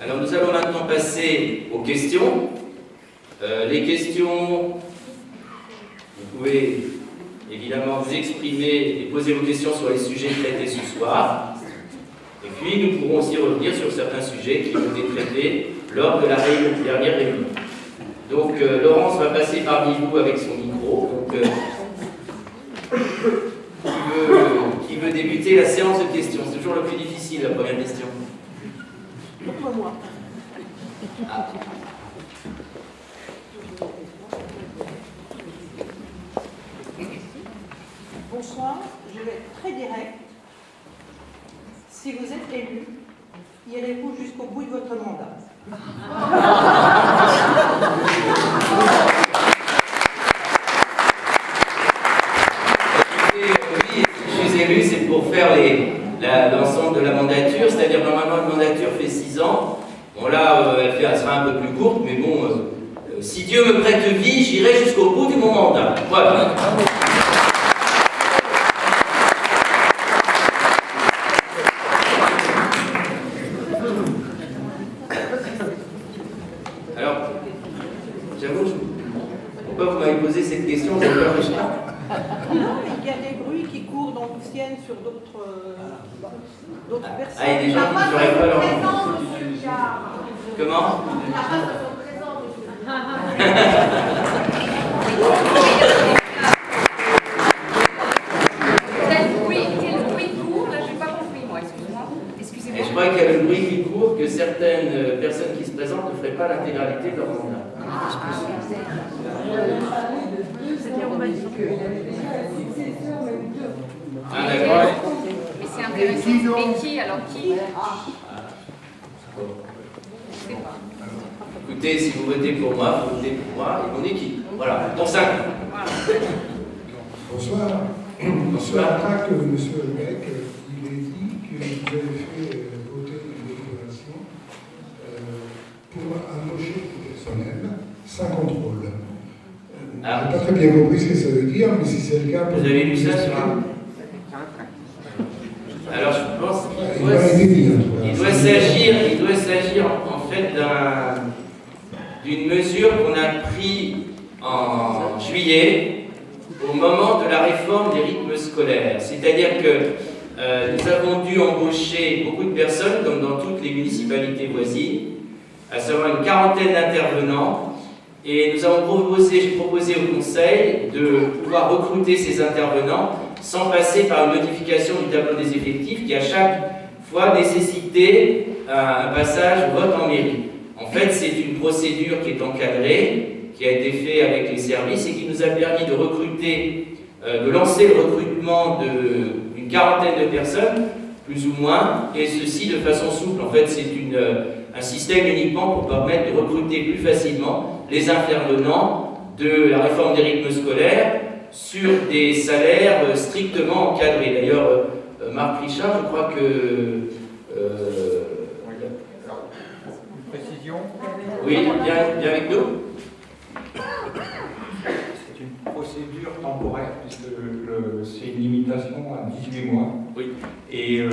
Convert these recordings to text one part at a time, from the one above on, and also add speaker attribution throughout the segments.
Speaker 1: Alors nous allons maintenant passer aux questions. Les questions, vous pouvez évidemment vous exprimer et poser vos questions sur les sujets traités ce soir. Et puis nous pourrons aussi revenir sur certains sujets qui ont été traités lors de la dernière réunion. Donc Laurence va passer parmi vous avec son micro. Donc, qui veut débuter la séance de questions? C'est toujours le plus difficile, la première question.
Speaker 2: Pourquoi moi? Bonsoir, je vais être très direct. Si vous êtes élu, irez-vous jusqu'au bout de votre mandat?
Speaker 1: Oui, si je suis élu, c'est pour faire l'ensemble de la mandature, c'est-à-dire normalement une mandature fait 6 ans. Bon là, elle sera un peu plus courte, mais bon, si Dieu me prête vie, j'irai jusqu'au bout de mon mandat. Voilà. Alors, j'avoue, pourquoi vous m'avez posé cette question? J'ai peur que je...
Speaker 2: Non, il y a des bruits qui courent dans Lucienne sur d'autres personnes.
Speaker 1: Ah, il y a des gens qui ne feraient pas leur nom. Comment?
Speaker 3: Quel bruit court? Là, je n'ai pas compris, moi, excuse-moi. Excusez-moi.
Speaker 1: Et je crois qu'il y a le bruit qui court que certaines personnes qui se présentent ne feraient pas l'intégralité de leur mandat. Ah, d'accord.
Speaker 3: Mais c'est intéressant. Et qui, alors qui?
Speaker 1: Écoutez, si vous votez pour moi, vous votez pour moi et mon équipe. Voilà, dans 5 ans.
Speaker 4: Bonsoir. Bonsoir. Que M. Beck, il est dit que vous avez fait voter une déclaration pour embaucher du personnel sans contrôle. Je n'ai pas très bien compris ce que ça veut dire, mais si c'est le cas...
Speaker 1: Vous avez lu ça sur un... Alors je pense qu'il doit s'agir en fait d'une mesure qu'on a prise en juillet au moment de la réforme des rythmes scolaires. C'est-à-dire que nous avons dû embaucher beaucoup de personnes, comme dans toutes les municipalités voisines, à savoir une quarantaine d'intervenants. Et nous avons proposé au Conseil de pouvoir recruter ces intervenants sans passer par une modification du tableau des effectifs qui à chaque fois nécessitait un passage au vote en mairie. En fait, c'est une procédure qui est encadrée, qui a été faite avec les services et qui nous a permis de recruter, de lancer le recrutement d'une quarantaine de personnes, plus ou moins, et ceci de façon souple. En fait, c'est un système uniquement pour permettre de recruter plus facilement les intervenants de la réforme des rythmes scolaires sur des salaires strictement encadrés. D'ailleurs, Marc Richard, je crois que...
Speaker 5: Une précision?
Speaker 1: Oui, bien avec nous.
Speaker 5: C'est une procédure temporaire, puisque c'est une limitation à 18 mois.
Speaker 1: Oui.
Speaker 5: Et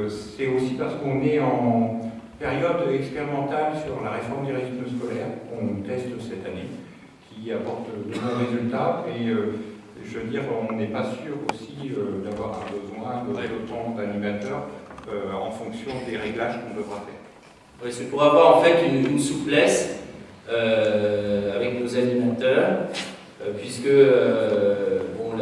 Speaker 5: c'est aussi parce qu'on est en période expérimentale sur la réforme des rythmes scolaires qu'on teste cette année, qui apporte de bons résultats. Et je veux dire, on n'est pas sûr aussi d'avoir un besoin d'autant d'animateurs en fonction des réglages qu'on devra faire.
Speaker 1: Oui, c'est pour avoir en fait une souplesse avec nos animateurs, puisque, nous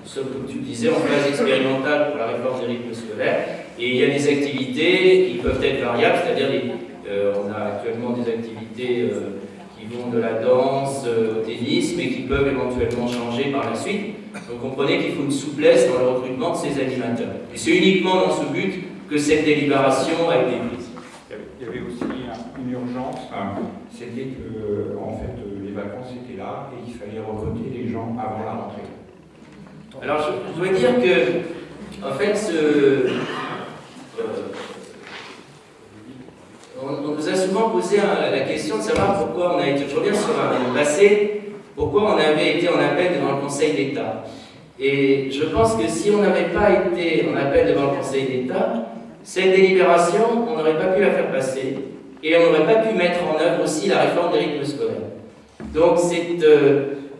Speaker 1: sommes, comme tu le disais, en phase expérimentale pour la réforme des rythmes scolaires, et il y a des activités qui peuvent être variables, c'est-à-dire on a actuellement des activités qui vont de la danse au tennis, mais qui peuvent éventuellement changer par la suite. Donc comprenez qu'il faut une souplesse dans le recrutement de ces animateurs. Et c'est uniquement dans ce but que cette délibération a été prise.
Speaker 5: Il y avait aussi une urgence, c'était que en fait, les vacances étaient là et il fallait recruter les gens avant la rentrée.
Speaker 1: Alors je dois dire que, en fait, on nous a souvent posé la question de savoir pourquoi on a été, je reviens sur le passé, pourquoi on avait été en appel devant le Conseil d'État. Et je pense que si on n'avait pas été en appel devant le Conseil d'État, cette délibération, on n'aurait pas pu la faire passer, et on n'aurait pas pu mettre en œuvre aussi la réforme des rythmes scolaires. Donc c'est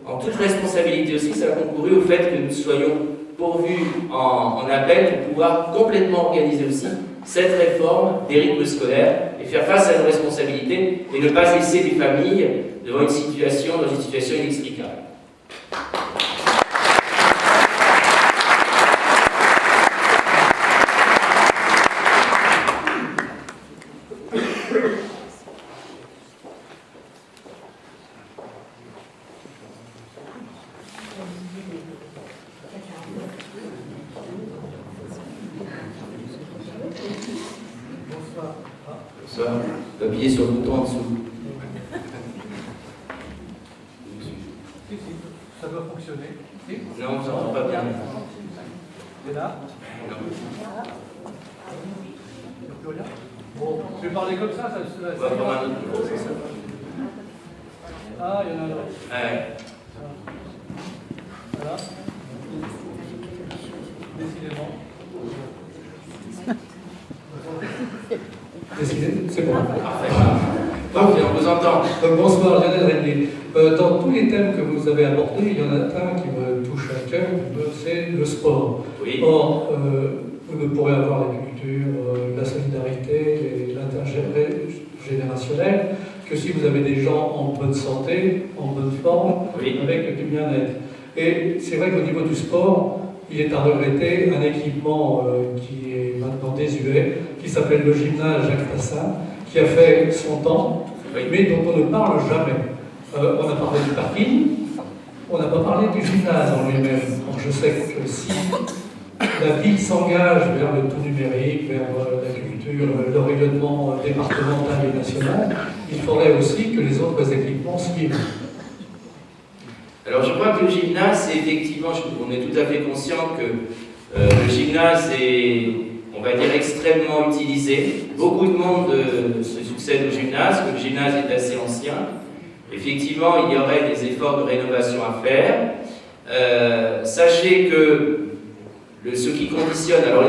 Speaker 1: en toute responsabilité aussi, ça a concouru au fait que nous soyons pourvus en appel pour pouvoir complètement organiser aussi cette réforme des rythmes scolaires et faire face à nos responsabilités et ne pas laisser les familles devant dans une situation inextricable. Appuyez sur le bouton en dessous.
Speaker 6: Ça doit fonctionner.
Speaker 1: Non, ça ne va pas bien.
Speaker 6: C'est là?
Speaker 1: Non.
Speaker 6: Bon, je vais parler comme ça, ça
Speaker 1: On va prendre un autre micro, c'est ça.
Speaker 6: Ah, il y en a un autre.
Speaker 1: Ouais.
Speaker 6: Voilà. Décidément.
Speaker 4: C'est bon.
Speaker 1: Parfait. Parfait, on vous entend.
Speaker 4: Bonsoir, Lionel Régnier. Dans tous les thèmes que vous avez abordés, il y en a un qui me touche à cœur, c'est le sport.
Speaker 1: Oui.
Speaker 4: Or, vous ne pourrez avoir la culture, la solidarité et l'intergénérationnel que si vous avez des gens en bonne santé, en bonne forme,
Speaker 1: Oui.
Speaker 4: avec du bien-être. Et c'est vrai qu'au niveau du sport, il est à regretter un équipement qui est maintenant désuet, qui s'appelle le gymnase Jacques Tassin, qui a fait son temps,
Speaker 1: Oui.
Speaker 4: mais dont on ne parle jamais. On a parlé du parking, on n'a pas parlé du gymnase en lui-même. Donc je sais que si la ville s'engage vers le tout numérique, vers la culture, le rayonnement départemental et national, il faudrait aussi que les autres équipements suivent.
Speaker 1: Alors je crois que le gymnase, c'est effectivement, on est tout à fait conscient que le gymnase est, on va dire, extrêmement utilisé. Beaucoup de monde se succède au gymnase, que le gymnase est assez ancien. Effectivement, il y aurait des efforts de rénovation à faire. Sachez que ce qui conditionne, alors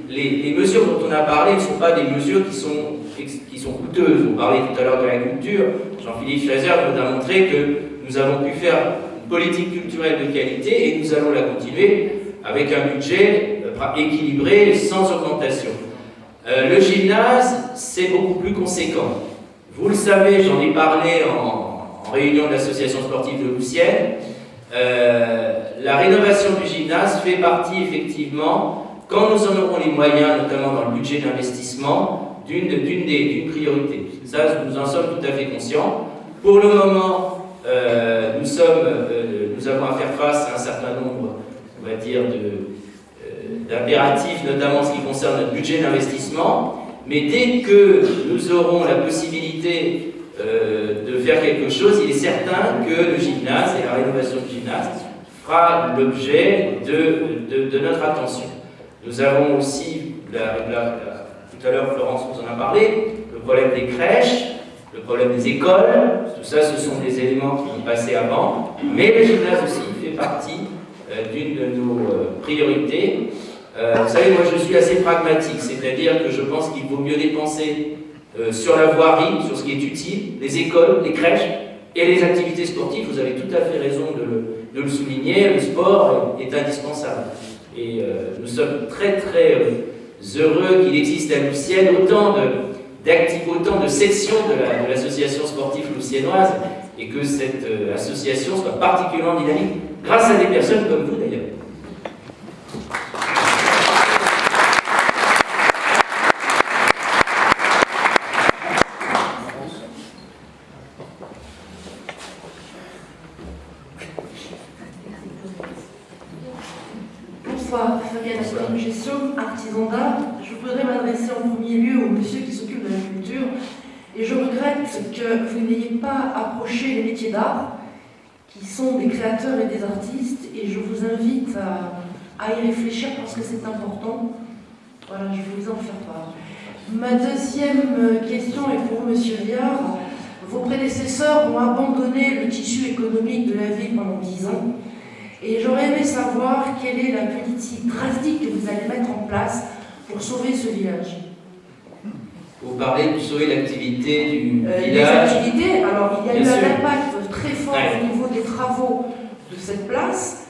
Speaker 1: les mesures dont on a parlé ne sont pas des mesures qui sont coûteuses. On parlait tout à l'heure de la culture. Jean-Philippe Fraser nous a montré que nous avons pu faire une politique culturelle de qualité et nous allons la continuer avec un budget équilibré sans augmentation. Le gymnase, c'est beaucoup plus conséquent. Vous le savez, j'en ai parlé en réunion de l'association sportive de Loussienne. La rénovation du gymnase fait partie effectivement, quand nous en aurons les moyens, notamment dans le budget d'investissement, d'une priorité. Ça, nous en sommes tout à fait conscients. Pour le moment, nous avons à faire face à un certain nombre, on va dire, d'impératifs, notamment en ce qui concerne notre budget d'investissement. Mais dès que nous aurons la possibilité de faire quelque chose, il est certain que le gymnase et la rénovation du gymnase fera l'objet de notre attention. Nous avons aussi, tout à l'heure Florence vous en a parlé, le problème des crèches, le problème des écoles, tout ça ce sont des éléments qui vont passer avant, mais le gymnase aussi fait partie d'une de nos priorités. Vous savez, moi je suis assez pragmatique, c'est-à-dire que je pense qu'il vaut mieux dépenser sur la voirie, sur ce qui est utile, les écoles, les crèches et les activités sportives. Vous avez tout à fait raison de le souligner, le sport est indispensable. Et nous sommes très très heureux qu'il existe à Loussienne autant de sections de l'association sportive loussiennoise et que cette association soit particulièrement dynamique grâce à des personnes comme vous d'ailleurs.
Speaker 7: Bonsoir, Fabienne Aston Gestion, artisan d'art. Je voudrais m'adresser en premier lieu au monsieur qui s'occupe de la culture. Et je regrette que vous n'ayez pas approché les métiers d'art, qui sont des créateurs et des artistes. Et je vous invite à y réfléchir parce que c'est important. Voilà, je vais vous en faire part. Ma deuxième question est pour monsieur Liard. Vos prédécesseurs ont abandonné le tissu économique de la ville pendant 10 ans. Et j'aurais aimé savoir quelle est la politique drastique que vous allez mettre en place pour sauver ce village.
Speaker 1: Vous parlez de sauver l'activité du
Speaker 7: Les
Speaker 1: village.
Speaker 7: activités, alors il y a
Speaker 1: Bien
Speaker 7: eu
Speaker 1: sûr.
Speaker 7: un impact très fort
Speaker 1: Ouais.
Speaker 7: au niveau des travaux de cette place,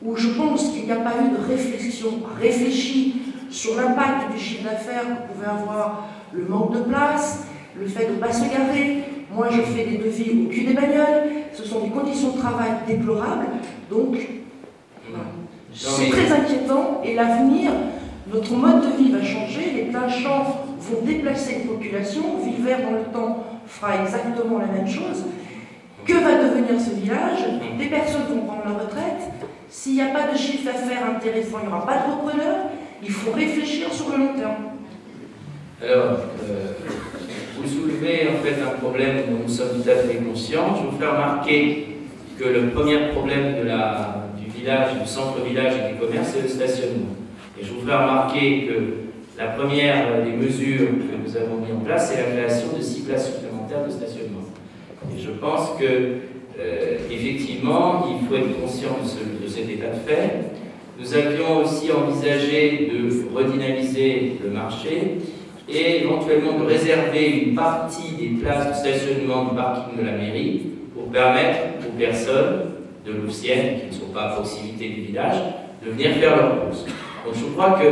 Speaker 7: où je pense qu'il n'y a pas eu de réfléchi sur l'impact du chiffre d'affaires que pouvait avoir le manque de place, le fait de ne pas se garer. Moi, je fais des devis au cul des bagnoles. Ce sont des conditions de travail déplorables. Donc, c'est très inquiétant. Et l'avenir, notre mode de vie va changer. Les pleins champs vont déplacer une population. Villevert, dans le temps, fera exactement la même chose. Que va devenir ce village? Des personnes vont prendre leur retraite. S'il n'y a pas de chiffre d'affaires intéressant, il n'y aura pas de repreneur. Il faut réfléchir sur le long terme.
Speaker 1: Alors, vous soulevez en fait un problème dont nous sommes tout à fait conscients. Je vous fais remarquer que le premier problème du village, du centre-village et du commerce, c'est le stationnement. Et je vous fais remarquer que la première des mesures que nous avons mis en place, c'est la création de 6 places supplémentaires de stationnement. Et je pense que, effectivement, il faut être conscient de cet état de fait. Nous avions aussi envisagé de redynamiser le marché et éventuellement de réserver une partie des places de stationnement du parking de la mairie pour permettre aux personnes de Louvciennes, qui ne sont pas à proximité du village, de venir faire leurs courses. Donc je crois que,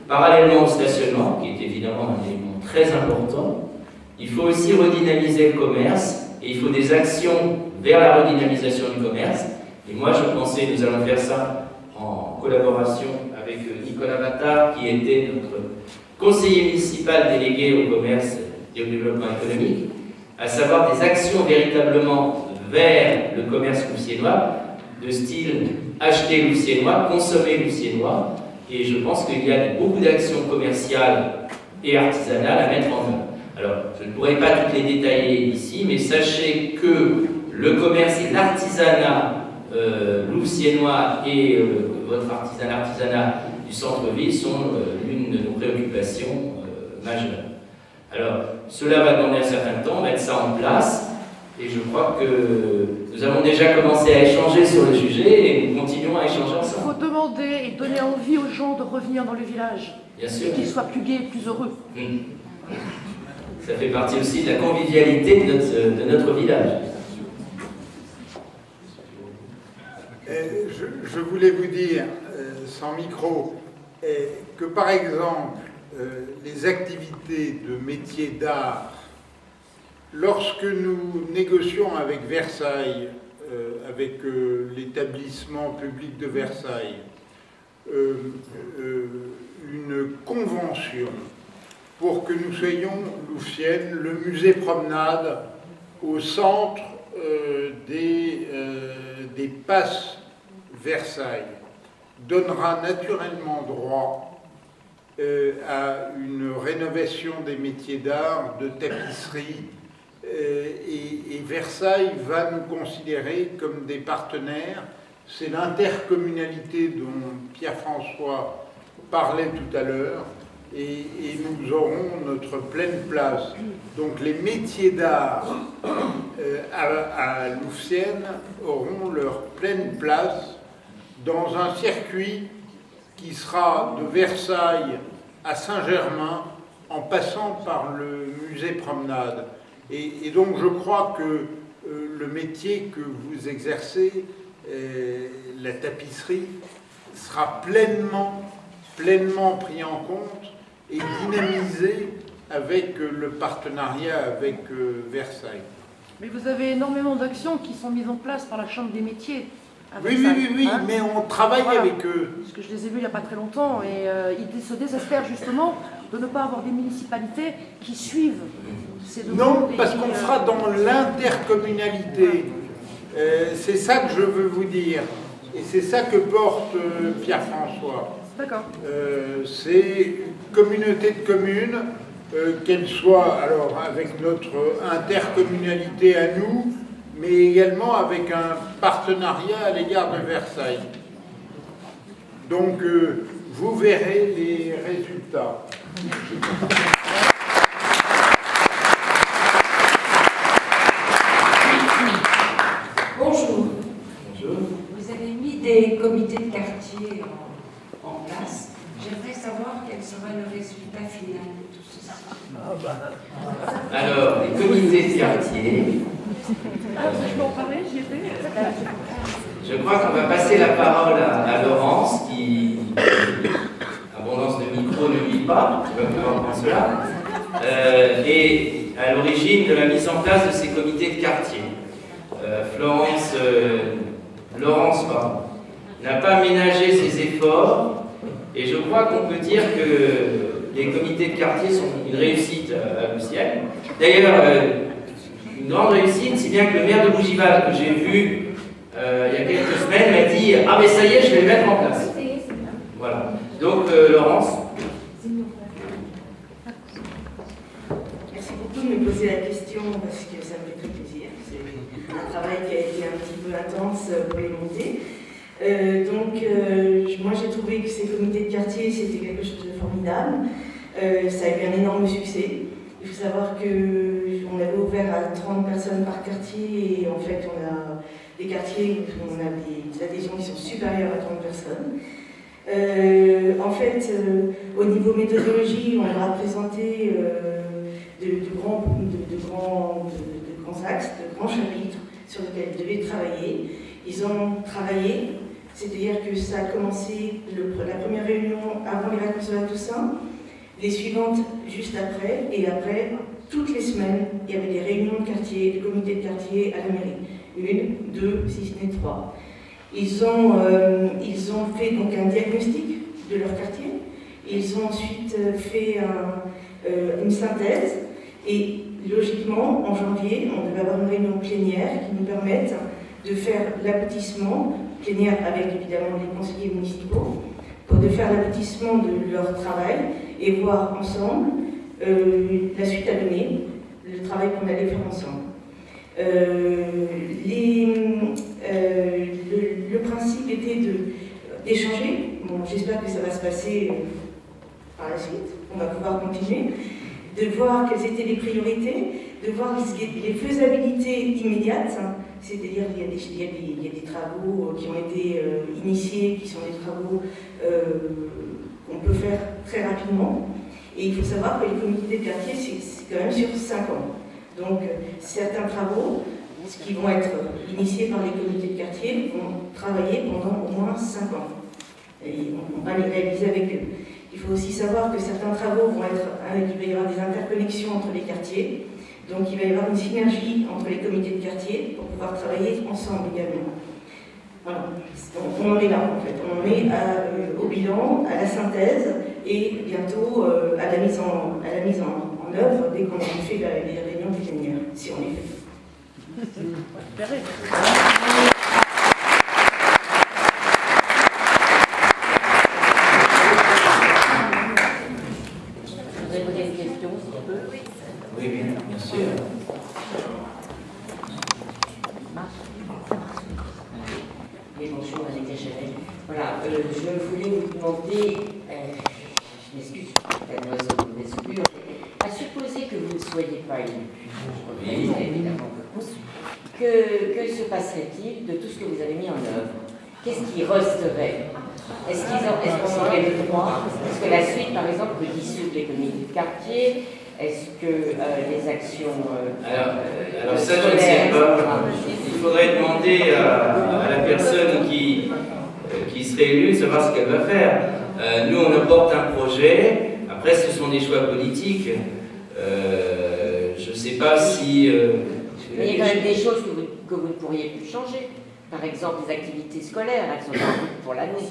Speaker 1: parallèlement au stationnement, qui est évidemment un élément très important, il faut aussi redynamiser le commerce et il faut des actions vers la redynamisation du commerce. Et moi je pensais, nous allons faire ça en collaboration avec Nicolas Vattard, qui était notre conseiller municipal délégué au commerce et au développement économique, à savoir des actions véritablement vers le commerce louvciennois, de style acheter louvciennois, consommer louvciennois, et je pense qu'il y a beaucoup d'actions commerciales et artisanales à mettre en œuvre. Alors, je ne pourrais pas toutes les détailler ici, mais sachez que le commerce et l'artisanat louvciennois et votre artisanat du centre-ville sont l'une de nos préoccupations majeures. Alors, cela va demander un certain temps, mettre ça en place, et je crois que nous avons déjà commencé à échanger sur le sujet et nous continuons à échanger
Speaker 7: Il
Speaker 1: ensemble.
Speaker 7: faut demander et donner envie aux gens de revenir dans le village,
Speaker 1: Bien sûr.
Speaker 7: qu'ils soient plus gais et plus heureux.
Speaker 1: Ça fait partie aussi de la convivialité de notre village.
Speaker 8: Je voulais vous dire, sans micro, que par exemple, les activités de métiers d'art, lorsque nous négocions avec Versailles, avec l'établissement public de Versailles, une convention pour que nous soyons Louvciennes, le musée promenade au centre des passes Versailles donnera naturellement droit à une rénovation des métiers d'art, de tapisserie, et Versailles va nous considérer comme des partenaires. C'est l'intercommunalité dont Pierre-François parlait tout à l'heure, et nous aurons notre pleine place. Donc les métiers d'art à Louvciennes auront leur pleine place dans un circuit qui sera de Versailles à Saint-Germain en passant par le musée Promenade. Et donc je crois que le métier que vous exercez, la tapisserie, sera pleinement pris en compte et dynamisé avec le partenariat avec Versailles.
Speaker 7: Mais vous avez énormément d'actions qui sont mises en place par la Chambre des métiers.
Speaker 8: Oui,
Speaker 7: hein,
Speaker 8: mais on travaille avec eux.
Speaker 7: Parce que je les ai vus il n'y a pas très longtemps et ils se désespèrent justement de ne pas avoir des municipalités qui suivent ces demandes.
Speaker 8: Non, parce qu'on sera dans l'intercommunalité. C'est ça que je veux vous dire. Et c'est ça que porte Pierre-François.
Speaker 7: D'accord.
Speaker 8: C'est une communauté de communes, qu'elle soit alors avec notre intercommunalité à nous, mais également avec un partenariat à l'égard de Versailles. Donc, vous verrez les résultats.
Speaker 9: Bonjour.
Speaker 1: Bonjour.
Speaker 9: Vous avez mis des comités de quartier en place. J'aimerais savoir quel sera le résultat final de tout ceci.
Speaker 1: Alors, les comités de quartier.
Speaker 3: Je peux en parler, j'y étais.
Speaker 1: Je crois qu'on va passer la parole à Laurence, qui, abondance de micro, ne lit pas, tu vas pouvoir prendre cela, et à l'origine de la mise en place de ces comités de quartier. Laurence n'a pas ménagé ses efforts, et je crois qu'on peut dire que les comités de quartier sont une réussite à Lucienne. D'ailleurs, une grande réussite, si bien que le maire de Bougival, que j'ai vu il y a quelques semaines, m'a dit « Ah mais ça y est, je vais le mettre en place ». Voilà. Donc, Laurence.
Speaker 7: Merci beaucoup de me poser la question parce que ça me fait très plaisir. C'est un travail qui a été un petit peu intense pour les monter. Moi j'ai trouvé que ces comités de quartier c'était quelque chose de formidable. Ça a eu un énorme succès. Il faut savoir qu'on avait ouvert à 30 personnes par quartier et en fait on a des quartiers où on a des adhésions qui sont supérieures à 30 personnes. Au niveau méthodologie, on leur a présenté de grands axes, de grands chapitres sur lesquels ils devaient travailler. Ils ont travaillé, c'est-à-dire que ça a commencé la première réunion avant les vacances de la Toussaint, les suivantes juste après, et après, toutes les semaines, il y avait des réunions de quartier, des comités de quartier à la mairie. 1, 2, si ce n'est 3. Ils ont fait donc un diagnostic de leur quartier. Ils ont ensuite fait une synthèse. Et logiquement, en janvier, on devait avoir une réunion plénière qui nous permette de faire l'aboutissement, plénière avec évidemment les conseillers municipaux, de faire l'aboutissement de leur travail et voir ensemble la suite à donner, le travail qu'on allait faire ensemble. Le principe était d'échanger. Bon, j'espère que ça va se passer par la suite. On va pouvoir continuer. De voir quelles étaient les priorités, de voir les faisabilités immédiates. C'est-à-dire qu'il y a des travaux qui ont été initiés, qui sont des travaux qu'on peut faire très rapidement. Et il faut savoir que les comités de quartier, c'est quand même sur 5 ans. Donc, certains travaux qui vont être initiés par les comités de quartier vont travailler pendant au moins 5 ans. Et on va les réaliser avec eux. Il faut aussi savoir que certains travaux vont être, il va y avoir des interconnexions entre les quartiers. Donc, il va y avoir une synergie entre les comités de quartier pour pouvoir travailler ensemble également. Voilà. On en est là, en fait. On en est au bilan, à la synthèse et bientôt à la mise en œuvre dès qu'on a fait les réunions plénières, si on les fait.
Speaker 9: Vous avez posé une question, si on peut?
Speaker 1: Oui, bien sûr.
Speaker 9: Oui, bonjour, Annick Chalet. Voilà, je voulais vous demander, je m'excuse, un oiseau de mesure, à supposer que vous ne soyez pas élu, évidemment, que se passerait-il de tout ce que vous avez mis en œuvre? Qu'est-ce qui resterait? Est-ce qu'on aurait le droit? Est-ce que la suite, par exemple, peut dissoudre les comités de quartier? Est-ce que les actions
Speaker 1: alors ça, je ne sais pas. Il faudrait demander à la personne qui serait élue de savoir ce qu'elle va faire. Nous, on apporte un projet. Après, ce sont des choix politiques. Je ne sais pas si...
Speaker 9: Mais il y a quand même des choses que vous ne pourriez plus changer. Par exemple, les activités scolaires, elles sont en route pour l'année.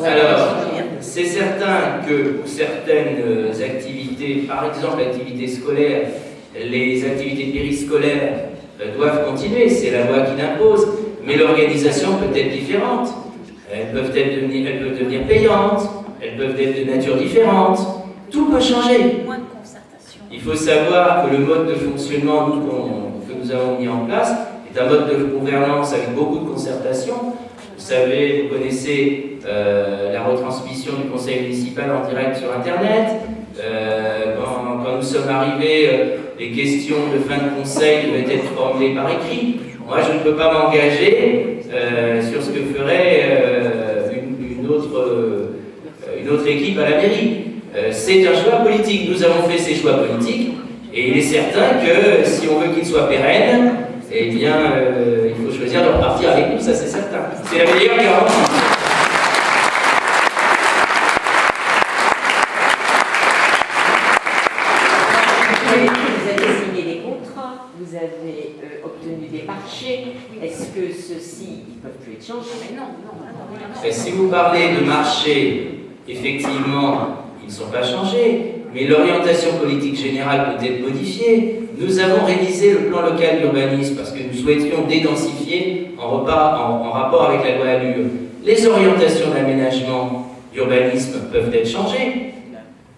Speaker 1: Alors, c'est certain que pour certaines activités, par exemple l'activité scolaire, les activités périscolaires doivent continuer, c'est la loi qui l'impose, mais l'organisation peut être différente. Elles peuvent devenir payantes, elles peuvent être de nature différente. Tout peut changer.
Speaker 3: Moins de concertation.
Speaker 1: Il faut savoir que le mode de fonctionnement que nous avons mis en place est un mode de gouvernance avec beaucoup de concertation. Vous savez, vous connaissez la retransmission du conseil municipal en direct sur Internet. Quand nous sommes arrivés, les questions de fin de conseil devaient être formulées par écrit. Moi, je ne peux pas m'engager sur ce que ferait une autre équipe à la mairie. c'est un choix politique. Nous avons fait ces choix politiques, et il est certain que si on veut qu'ils soient pérennes, eh bien, il faut choisir de repartir avec nous, ça c'est certain. C'est la meilleure garantie.
Speaker 9: Vous avez signé des contrats, vous avez obtenu des marchés. Est-ce que ceux-ci ne peuvent plus être changés?
Speaker 3: Mais non.
Speaker 1: Et si vous parlez de marché, effectivement, ils ne sont pas changés, mais l'orientation politique générale peut être modifiée. Nous avons révisé le plan local d'urbanisme parce que nous souhaitions dédensifier en rapport avec la loi ALUR. Les orientations d'aménagement d'urbanisme peuvent être changées.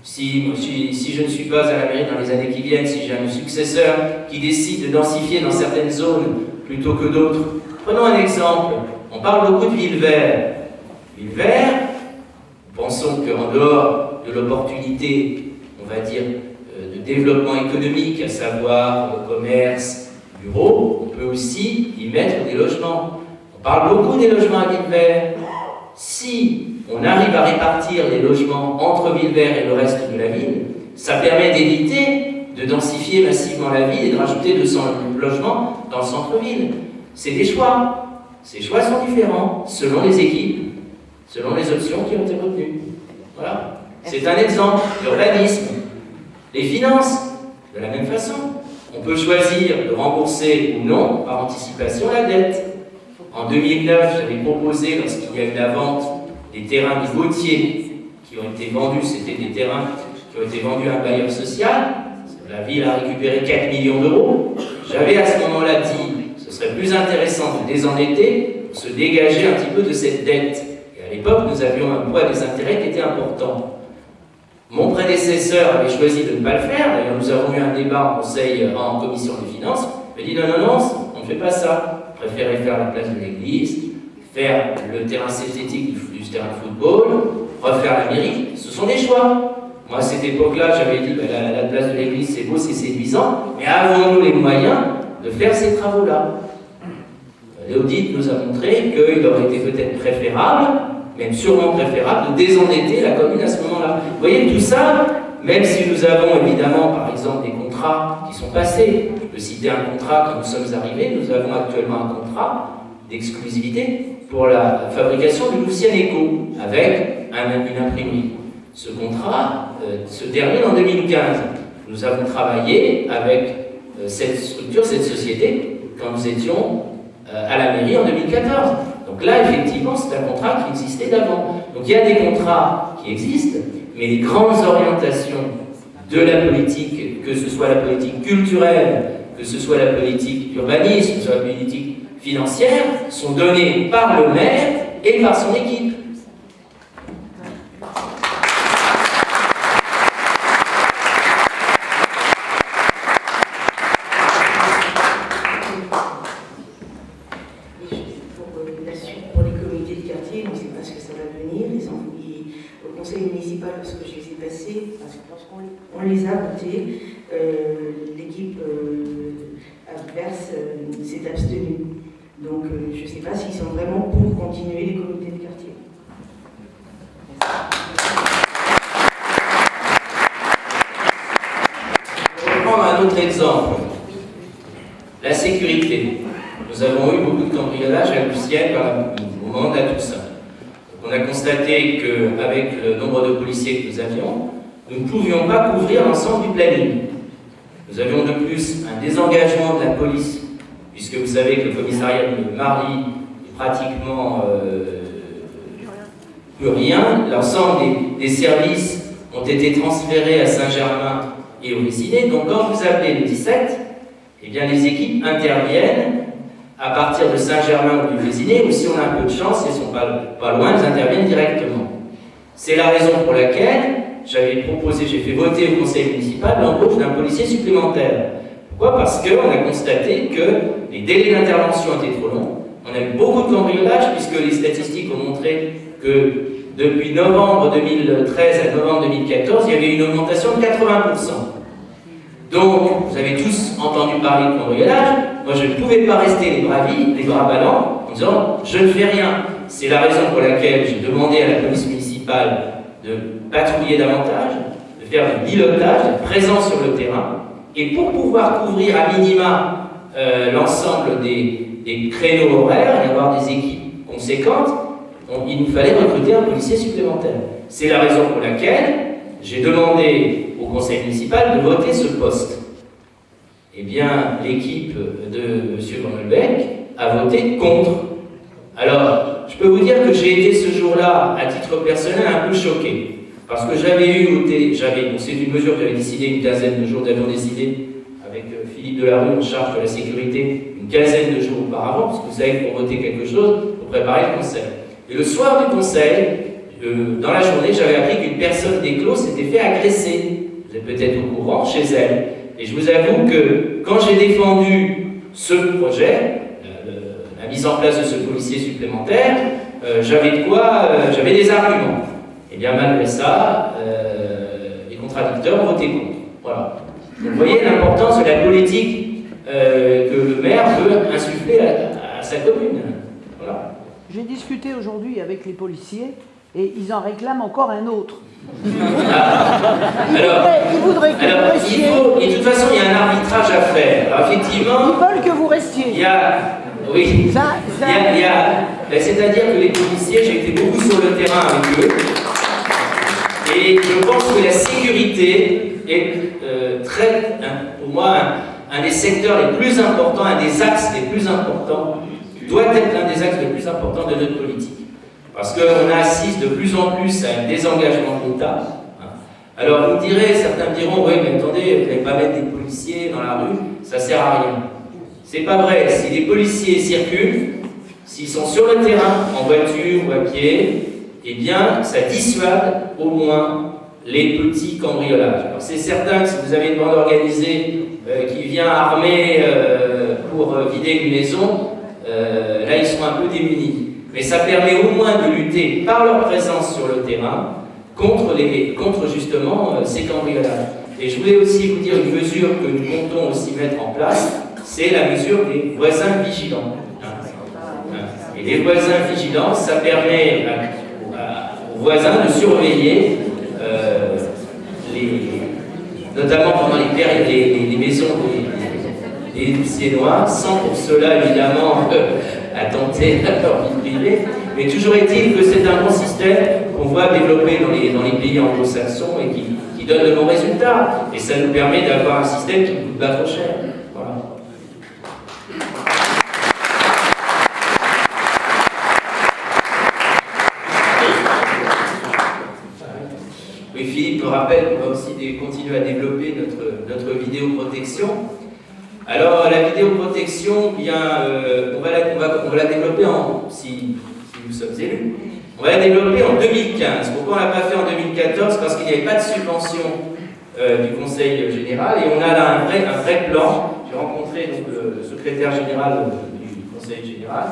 Speaker 1: Si je ne suis pas à la mairie dans les années qui viennent, si j'ai un successeur qui décide de densifier dans certaines zones plutôt que d'autres, prenons un exemple. On parle beaucoup de ville verte. Ville verte, pensons qu'en dehors de l'opportunité, on va dire, de développement économique, à savoir commerce, bureau, on peut aussi y mettre des logements. On parle beaucoup des logements à ville verte. Si on arrive à répartir les logements entre Ville-Vert et le reste de la ville, ça permet d'éviter de densifier massivement la ville et de rajouter 200 logements dans le centre-ville. C'est des choix. Ces choix sont différents selon les équipes, selon les options qui ont été retenues. Voilà. C'est un exemple. L'urbanisme, les finances, de la même façon. On peut choisir de rembourser ou non par anticipation la dette. En 2009, j'avais proposé, lorsqu'il y a eu la vente des terrains du Gautier qui ont été vendus, c'était des terrains qui ont été vendus à un bailleur social. La ville a récupéré 4 millions d'euros. J'avais à ce moment-là dit, ce serait plus intéressant de désendetter pour se dégager un petit peu de cette dette. Et à l'époque, nous avions un poids des intérêts qui était important. Mon prédécesseur avait choisi de ne pas le faire. D'ailleurs, nous avons eu un débat en commission des finances. Il m'a dit non, on ne fait pas ça. Préférer faire la place de l'église, faire le terrain synthétique du terrain de football, refaire la mairie, ce sont des choix. Moi, à cette époque-là, j'avais dit la place de l'église, c'est beau, c'est séduisant, mais avons-nous les moyens de faire ces travaux-là? L'audit nous a montré qu'il aurait été peut-être préférable, même sûrement préférable, de désendetter la commune à ce moment-là. Vous voyez, tout ça, même si nous avons évidemment, par exemple, des contrats qui sont passés, je peux citer un contrat quand nous sommes arrivés, nous avons actuellement un contrat d'exclusivité pour la fabrication du Louvciennes Eco avec une imprimerie. Ce contrat se termine en 2015. Nous avons travaillé avec cette structure, cette société, quand nous étions à la mairie en 2014. Donc là, effectivement, c'est un contrat qui existait d'avant. Donc il y a des contrats qui existent, mais les grandes orientations de la politique, que ce soit la politique culturelle, que ce soit la politique d'urbanisme, que ce soit la politique financière, sont données par le maire et par son équipe.
Speaker 10: Pour les comités de quartier, on ne sait pas ce que ça va devenir. Au conseil municipal, lorsque je les ai passés, on les a votés, l'équipe adverse s'est abstenue. Donc je ne sais pas s'ils sont vraiment pour continuer les comités de quartier.
Speaker 1: Je vais prendre un autre exemple. La sécurité. Nous avons eu beaucoup de cambriolages à Louvciennes au moment de la Toussaint. On a constaté qu'avec le nombre de policiers que nous avions, nous ne pouvions pas couvrir l'ensemble du planning. Nous avions de plus un désengagement de la police, puisque vous savez que le commissariat de Marly est pratiquement plus rien. L'ensemble des services ont été transférés à Saint-Germain et au Vésinet. Donc quand vous appelez le 17, eh bien les équipes interviennent à partir de Saint-Germain ou du Vésinet, ou si on a un peu de chance, elles ne sont pas loin, elles interviennent directement. C'est la raison pour laquelle j'avais proposé, j'ai fait voter au conseil municipal l'embauche d'un policier supplémentaire. Pourquoi? Parce qu'on a constaté que les délais d'intervention étaient trop longs. On a eu beaucoup de cambriolages, puisque les statistiques ont montré que depuis novembre 2013 à novembre 2014, il y avait une augmentation de 80%. Donc, vous avez tous entendu parler de cambriolage. Moi, je ne pouvais pas rester les bras ballants, en disant « je ne fais rien ». C'est la raison pour laquelle j'ai demandé à la police municipale de patrouiller davantage, de faire du pilotage, d'être présent sur le terrain, et pour pouvoir couvrir à minima l'ensemble des créneaux horaires et avoir des équipes conséquentes, il nous fallait recruter un policier supplémentaire. C'est la raison pour laquelle j'ai demandé au conseil municipal de voter ce poste. Eh bien, l'équipe de M. Van Hulbeck a voté contre. Alors, je peux vous dire que j'ai été ce jour-là, à titre personnel, un peu choqué. Parce que j'avais c'est une mesure que j'avais décidé une quinzaine de jours, d'avions décidé avec Philippe Delarue en charge de la sécurité, une quinzaine de jours auparavant, parce que vous savez que pour voter quelque chose, il faut préparer le conseil. Et le soir du conseil, dans la journée, j'avais appris qu'une personne d'éclos s'était fait agresser. Vous êtes peut-être au courant, chez elle. Et je vous avoue que quand j'ai défendu ce projet, la mise en place de ce policier supplémentaire, j'avais des arguments. Et bien malgré ça, les contradicteurs ont voté contre. Voilà. Donc, vous voyez l'importance de la politique que le maire veut insuffler à sa commune. Voilà.
Speaker 2: J'ai discuté aujourd'hui avec les policiers et ils en réclament encore un autre. Ils voudraient que vous restiez.
Speaker 1: Et de toute façon, il y a un arbitrage à faire. Alors, effectivement,
Speaker 2: ils veulent que vous restiez.
Speaker 1: Oui. C'est-à-dire que les policiers, j'ai été beaucoup sur le terrain avec eux. Et je pense que la sécurité est pour moi, un des secteurs les plus importants, un des axes les plus importants, doit être l'un des axes les plus importants de notre politique. Parce qu'on assiste de plus en plus à un désengagement de l'État. Alors vous me direz, certains me diront, oui mais attendez, vous n'allez pas mettre des policiers dans la rue, ça ne sert à rien. C'est pas vrai, si les policiers circulent, s'ils sont sur le terrain, en voiture ou à pied, eh bien ça dissuade au moins les petits cambriolages. Alors c'est certain que si vous avez une bande organisée qui vient armée pour vider une maison, là ils sont un peu démunis. Mais ça permet au moins de lutter par leur présence sur le terrain contre justement ces cambriolages. Et je voulais aussi vous dire une mesure que nous comptons aussi mettre en place, c'est la mesure des voisins vigilants. Et les voisins vigilants, ça permet aux voisins de surveiller, notamment pendant les maisons des Siennois, sans pour cela évidemment attenter à leur vie privée, mais toujours est-il que c'est un bon système qu'on voit développer dans les pays anglo-saxons et qui donne de bons résultats. Et ça nous permet d'avoir un système qui ne coûte pas trop cher. Voilà. Oui, Philippe me rappelle qu'on va aussi continuer à développer notre vidéoprotection. Alors, la vidéoprotection, bien, on va la développer si nous sommes élus. On va la développer en 2015. Pourquoi on ne l'a pas fait en 2014? Parce qu'il n'y avait pas de subvention du Conseil général et on a là un vrai plan. J'ai rencontré donc, le secrétaire général du Conseil général.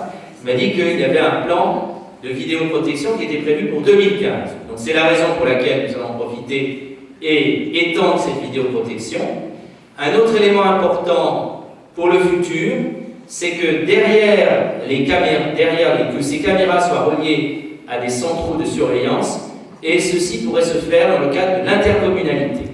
Speaker 1: Il m'a dit qu'il y avait un plan de vidéoprotection qui était prévu pour 2015. Donc c'est la raison pour laquelle nous allons en profiter et étendre cette vidéoprotection. Un autre élément important pour le futur, c'est que que ces caméras soient reliées à des centraux de surveillance, et ceci pourrait se faire dans le cadre de l'intercommunalité.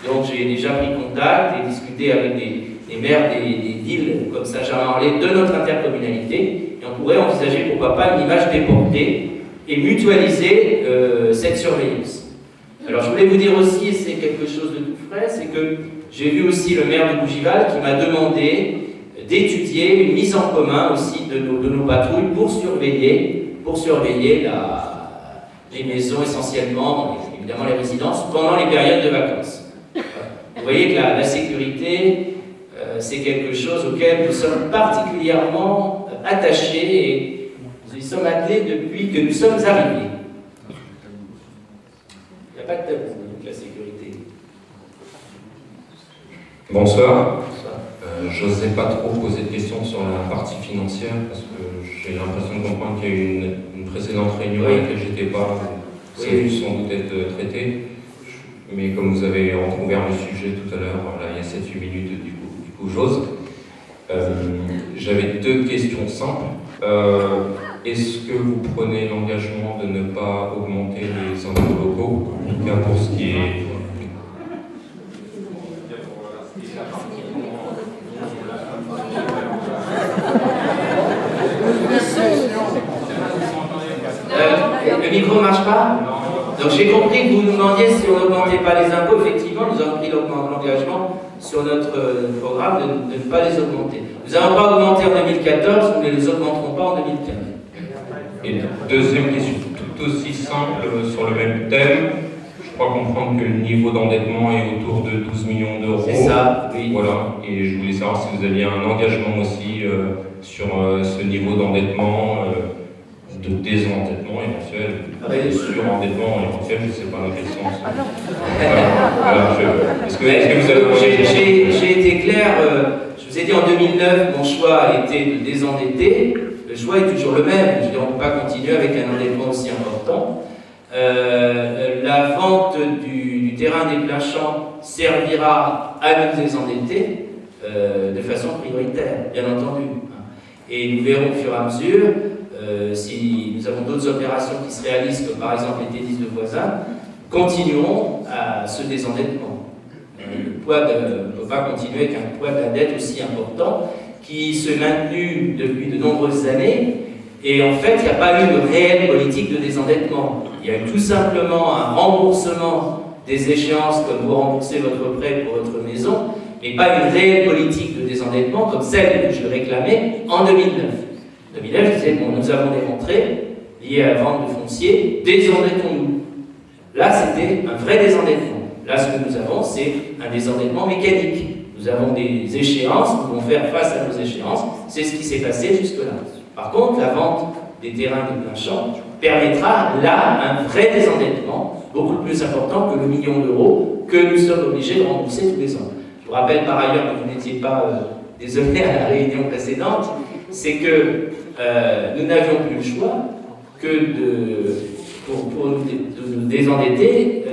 Speaker 1: Donc j'ai déjà pris contact et discuté avec des maires des villes comme Saint-Germain-en-Laye de notre intercommunalité, et on pourrait envisager pourquoi pas une image déportée et mutualiser cette surveillance. Alors je voulais vous dire aussi, et c'est quelque chose de tout frais, c'est que j'ai vu aussi le maire de Bougival qui m'a demandé d'étudier une mise en commun aussi de nos patrouilles pour surveiller les maisons essentiellement, évidemment les résidences, pendant les périodes de vacances. Vous voyez que la sécurité, c'est quelque chose auquel nous sommes particulièrement attachés et nous y sommes attelés depuis que nous sommes arrivés. Il n'y a pas de tabou, la sécurité.
Speaker 11: Bonsoir. Je n'osais pas trop poser de questions sur la partie financière parce que j'ai l'impression de comprendre qu'il y a eu une précédente réunion à laquelle j'étais pas. Ça a dû sans doute être traité. Mais comme vous avez entrouvert le sujet tout à l'heure, il y a 7-8 minutes, du coup j'ose. J'avais deux questions simples. est-ce que vous prenez l'engagement de ne pas augmenter les impôts locaux, en tout cas pour ce qui est...
Speaker 1: Le micro ne marche pas? Donc j'ai compris que vous nous demandiez si on n'augmentait pas les impôts. Effectivement, nous avons pris l'engagement sur notre programme de ne pas les augmenter. Nous n'avons pas augmenté en 2014, nous ne les augmenterons pas en 2015.
Speaker 11: Et deuxième question, tout aussi simple, sur le même thème. Je crois comprendre que le niveau d'endettement est autour de 12 millions d'euros.
Speaker 1: C'est ça, oui.
Speaker 11: Voilà, et je voulais savoir si vous aviez un engagement aussi sur ce niveau d'endettement, de désendettement éventuel, surendettement éventuel, je ne sais pas dans quel sens. Est-ce que vous avez...
Speaker 1: J'ai été clair, je vous ai dit en 2009, mon choix a été de désendetter. Le choix est toujours le même, je ne peux pas continuer avec un endettement aussi important. La vente du terrain des Pleins Champs servira à nous désendetter de façon prioritaire, bien entendu. Et nous verrons au fur et à mesure si nous avons d'autres opérations qui se réalisent, comme par exemple les tennis de voisins, continuerons à ce désendettement. Le poids on ne peut pas continuer avec un poids de la dette aussi important qui se maintenu depuis de nombreuses années. Et en fait, il n'y a pas eu de réelle politique de désendettement. Il y a eu tout simplement un remboursement des échéances, comme vous remboursez votre prêt pour votre maison, mais pas une réelle politique de désendettement comme celle que je réclamais en 2009. En 2009, je disais, bon, nous avons des rentrées liées à la vente de foncier, désendettons-nous. Là, c'était un vrai désendettement. Là, ce que nous avons, c'est un désendettement mécanique. Nous avons des échéances, nous devons faire face à nos échéances. C'est ce qui s'est passé jusque-là. Par contre, la vente des terrains des Pleins Champs permettra là un vrai désendettement, beaucoup plus important que le million d'euros que nous sommes obligés de rembourser tous les ans. Je vous rappelle par ailleurs que vous n'étiez pas désolé à la réunion précédente, c'est que nous n'avions plus le choix que pour nous désendetter,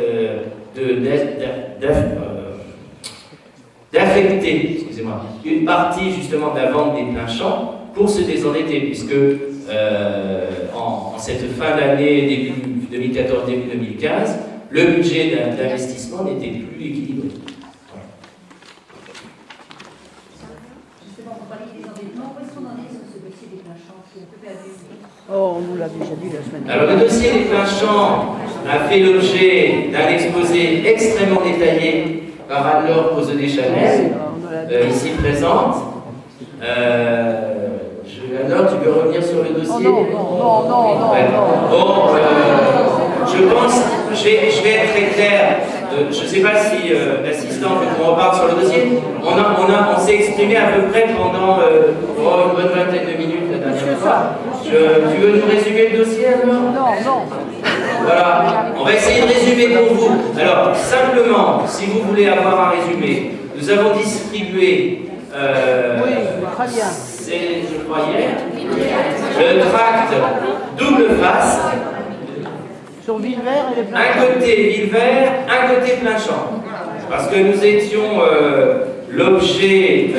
Speaker 1: d'affecter, excusez-moi, une partie justement de la vente des Pleins Champs pour se désendetter, puisque en cette fin d'année, début 2014, début 2015, le budget d'investissement n'était plus équilibré.
Speaker 12: Justement, pour parler des endettements, où est-ce qu'on en est sur ce dossier des Pleins Champs?
Speaker 2: Oh, on nous l'a déjà dit la semaine dernière.
Speaker 1: Alors le dossier des Pleins Champs a fait l'objet d'un exposé extrêmement détaillé par Anne-Laure Posaudet-Chanel, ici présente. Anne-Laure, tu veux revenir sur le dossier?
Speaker 2: Non.
Speaker 1: Bon, je pense, je vais être très clair. Je ne sais pas si l'assistant veut qu'on reparte sur le dossier. On s'est exprimé à peu près pendant une bonne vingtaine de minutes la dernière fois. Tu veux nous résumer le dossier alors?
Speaker 2: Non.
Speaker 1: Voilà, on va essayer de résumer pour vous. Alors, simplement, si vous voulez avoir un résumé, nous avons distribué...
Speaker 2: oui, très bien.
Speaker 1: C'est, je croyais, le tract double face.
Speaker 2: Sur Villevert et les Pleins
Speaker 1: Un côté Villevert, un côté Pleins Champs. Parce que nous étions l'objet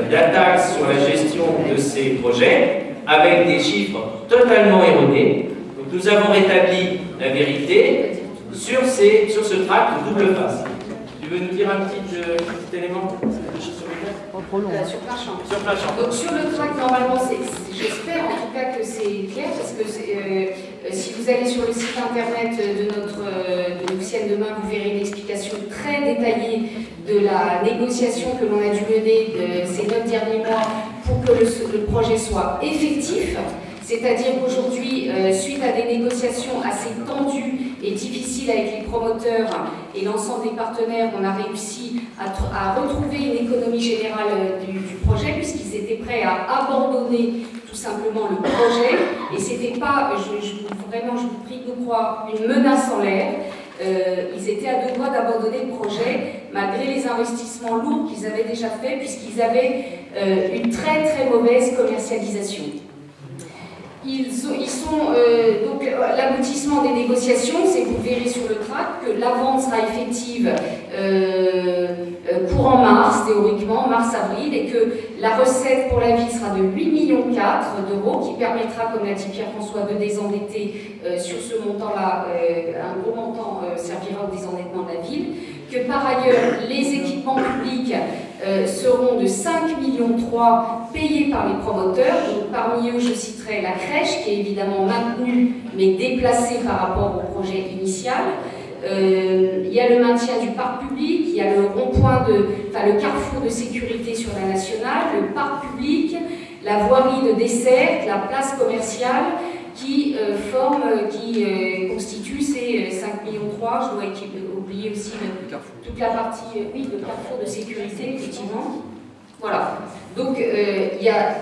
Speaker 1: d'attaques sur la gestion de ces projets avec des chiffres totalement erronés. Donc nous avons rétabli la vérité sur ce tract double face. Tu veux nous dire un petit élément?
Speaker 3: Sur Pleins Champs. Donc sur le tract, normalement, j'espère en tout cas que c'est clair, parce que si vous allez sur le site internet de Lucienne Demain, vous verrez une explication très détaillée de la négociation que l'on a dû mener ces 9 derniers mois pour que le projet soit effectif. C'est-à-dire qu'aujourd'hui, suite à des négociations assez tendues et difficiles avec les promoteurs et l'ensemble des partenaires, on a réussi à retrouver une économie générale du projet, puisqu'ils étaient prêts à abandonner tout simplement le projet. Et c'était pas, vraiment, je vous prie de nous croire, une menace en l'air. Ils étaient à 2 mois d'abandonner le projet, malgré les investissements lourds qu'ils avaient déjà faits, puisqu'ils avaient une très très mauvaise commercialisation. Donc l'aboutissement des négociations, c'est que vous verrez sur le tract que la vente sera effective courant mars, théoriquement, mars-avril, et que la recette pour la ville sera de 8,4 millions d'euros, qui permettra, comme l'a dit Pierre-François, de désendetter sur ce montant-là. Un gros montant servira au désendettement de la ville. Que par ailleurs, les équipements publics seront de 5,3 millions payés par les promoteurs. Donc, parmi eux, je citerai la crèche, qui est évidemment maintenue, mais déplacée par rapport au projet initial. Il y a le maintien du parc public, il y a le rond-point, le carrefour de sécurité sur la nationale, le parc public, la voirie de dessert, la place commerciale qui constitue ces 5,3 millions. Je dois oublier aussi toute la partie, le carrefour de sécurité, effectivement. Voilà. Donc, il y a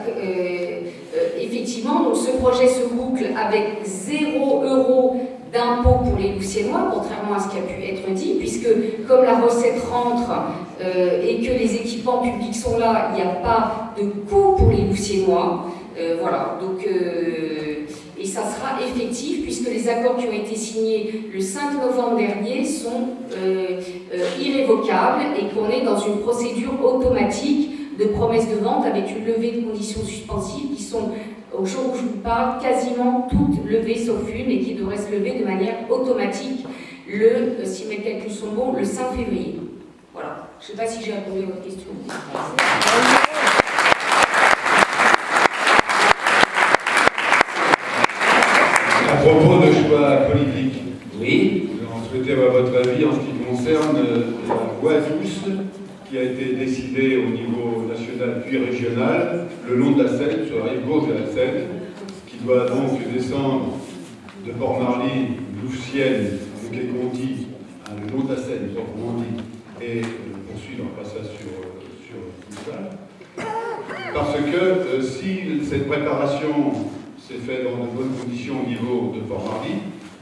Speaker 3: effectivement, donc, ce projet se boucle avec 0 € d'impôt pour les Loussiennois, contrairement à ce qui a pu être dit, puisque comme la recette rentre et que les équipements publics sont là, il n'y a pas de coût pour les Loussiennois. Voilà, donc, et ça sera effectif, puisque les accords qui ont été signés le 5 novembre dernier sont irrévocables et qu'on est dans une procédure automatique de promesse de vente avec une levée de conditions suspensives qui sont, au jour où je vous parle, quasiment toutes levées sauf une et qui devraient se lever de manière automatique si mes calculs sont bons, le 5 février. Voilà. Je ne sais pas si j'ai répondu à votre question.
Speaker 13: À propos de choix politique,
Speaker 1: oui.
Speaker 13: On souhaitait avoir votre avis en ce qui concerne la voie douce qui a été décidée au niveau national puis régional, le long de la Seine, sur la rive gauche de la Seine, qui doit donc descendre de Port-Marly, Louvciennes, de Conti, le long de la Seine, proprement dit, et poursuivre par ça sur Poussal. Parce que si cette préparation s'est faite dans de bonnes conditions au niveau de Port-Marly,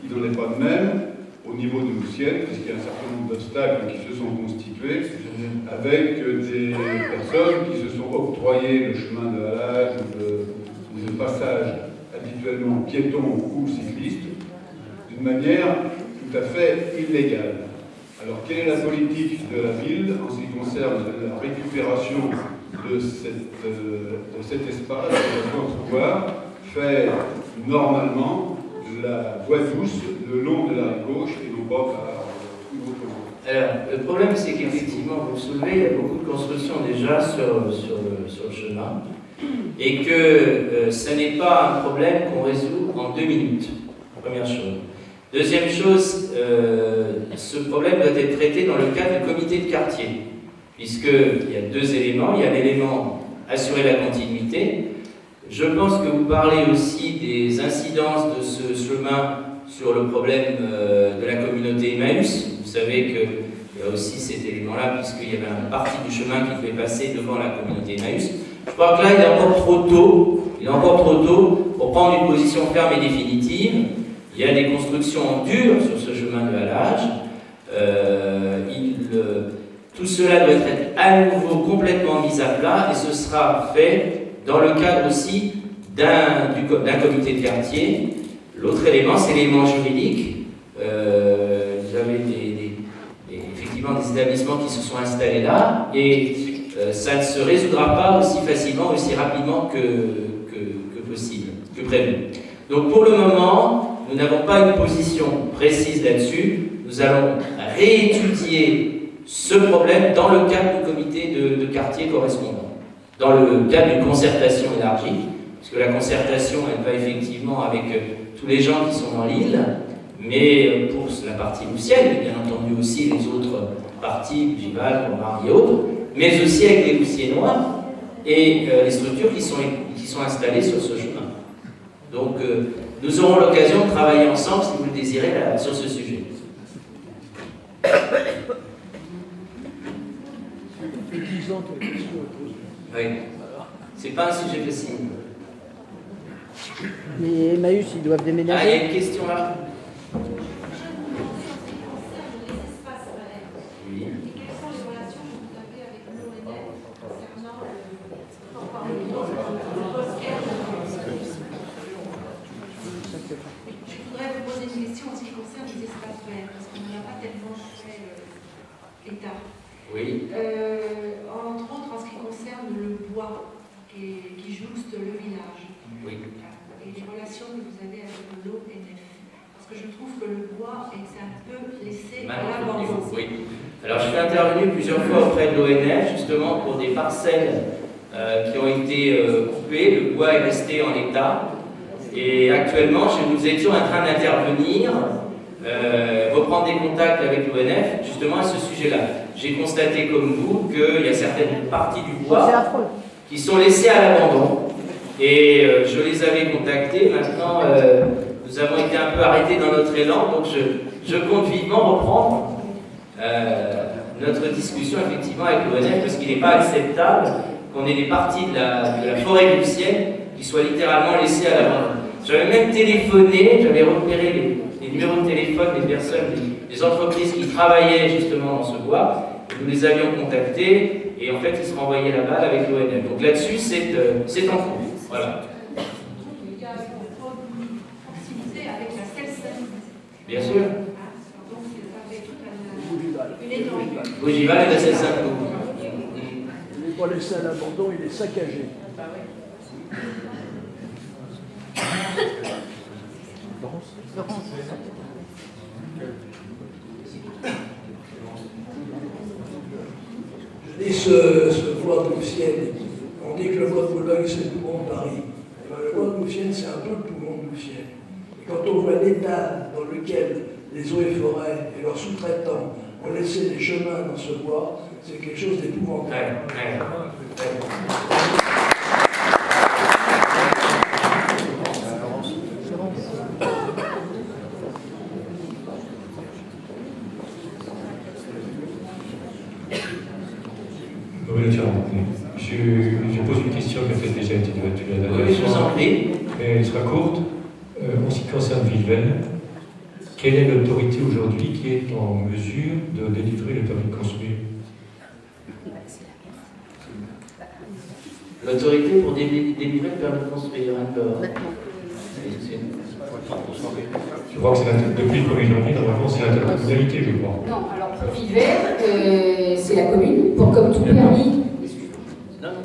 Speaker 13: il n'en est pas de même au niveau de Louvciennes, puisqu'il y a un certain nombre d'obstacles qui se sont constitués avec des personnes qui se sont octroyées le chemin de halage ou de passage habituellement piéton ou cycliste d'une manière tout à fait illégale. Alors, quelle est la politique de la ville en ce qui concerne la récupération de cet espace pour pouvoir faire normalement la voie douce le long de la rive gauche et non pas par une autre voie?
Speaker 1: Alors, le problème, c'est qu'effectivement, vous le soulevez, il y a beaucoup de constructions déjà sur le chemin, et que ce n'est pas un problème qu'on résout en 2 minutes, première chose. Deuxième chose, ce problème doit être traité dans le cadre du comité de quartier, puisqu'il y a 2 éléments. Il y a l'élément assurer la continuité. Je pense que vous parlez aussi des incidences de ce chemin sur le problème de la communauté Emmaüs. Vous savez qu'il y a aussi cet élément-là, puisqu'il y avait une partie du chemin qui devait passer devant la communauté Emmaüs. Je crois que là, il est encore trop tôt pour prendre une position ferme et définitive. Il y a des constructions dures sur ce chemin de halage. Tout cela doit être à nouveau complètement mis à plat, et ce sera fait dans le cadre aussi d'un comité de quartier. L'autre élément, c'est l'élément juridique. Vous avez effectivement des établissements qui se sont installés là, et ça ne se résoudra pas aussi facilement, aussi rapidement que possible, que prévu. Donc pour le moment, nous n'avons pas une position précise là-dessus. Nous allons réétudier ce problème dans le cadre du comité de quartier correspondant, dans le cadre d'une concertation élargie, parce que la concertation, elle va effectivement avec tous les gens qui sont dans l'île, mais pour la partie loussienne, bien entendu aussi les autres parties, Gival, Port-Marly et autres, mais aussi avec les Loussiennois et les structures qui sont installées sur ce chemin. Donc nous aurons l'occasion de travailler ensemble, si vous le désirez, sur ce sujet. Oui, c'est pas un sujet facile.
Speaker 14: Les Emmaüs, ils doivent déménager.
Speaker 1: Ah, il y a une question là.
Speaker 15: Je voudrais vous poser une question en ce qui concerne les espaces verts, parce qu'on n'en a pas tellement fait l'État.
Speaker 1: Oui.
Speaker 3: Entre autres, en ce qui concerne le bois qui jouxte le village.
Speaker 1: Oui.
Speaker 3: Et les relations que vous avez avec l'ONF. Parce que je trouve que le bois est un peu laissé à l'abandon.
Speaker 1: Oui. Alors, je suis intervenu plusieurs fois auprès de l'ONF, justement, pour des parcelles qui ont été coupées. Le bois est resté en état. Et actuellement, nous étions en train d'intervenir, reprendre des contacts avec l'ONF, justement à ce sujet-là. J'ai constaté, comme vous, qu'il y a certaines parties du bois qui sont laissées à l'abandon. Et je les avais contactés. Maintenant, nous avons été un peu arrêtés dans notre élan, donc je compte vivement reprendre notre discussion effectivement avec l'ONF, parce qu'il n'est pas acceptable qu'on ait des parties de la forêt gaussienne qui soient littéralement laissées à l'abandon. J'avais même téléphoné, j'avais repéré les numéros de téléphone des personnes, des entreprises qui travaillaient justement dans ce bois. Nous les avions contactés et en fait ils se renvoyaient la balle avec l'ONF. Donc là-dessus, c'est en cours. Voilà.
Speaker 3: Il y a une proximité avec la Seine-Saint-Denis.
Speaker 1: Bien sûr.
Speaker 3: Donc ça fait toute une étendue.
Speaker 1: Bougival et la Seine-Saint-Denis.
Speaker 15: Il n'est pas laissé à l'abandon, il est saccagé. Je dis ce bois de Louvciennes, on dit que le bois de Boulogne c'est le poumon de Paris. Le bois de Louvciennes c'est un peu le poumon de Louvciennes. Et quand on voit l'état dans lequel les eaux et forêts et leurs sous-traitants ont laissé des chemins dans ce bois, c'est quelque chose d'épouvantable.
Speaker 16: Je pose une question qui a peut-être déjà été débattue la dernière fois.
Speaker 1: Oui, je vous en prie.
Speaker 16: Mais elle sera courte. En ce qui concerne Villevelle, quelle est l'autorité aujourd'hui qui est en mesure de délivrer le permis de construire?
Speaker 1: L'autorité pour délivrer le permis de construire un corps.
Speaker 16: Je crois que c'est depuis le 1er janvier, normalement c'est l'intercommunalité, je crois.
Speaker 3: Non, alors pour Villevelle, c'est la commune. Comme tout permis.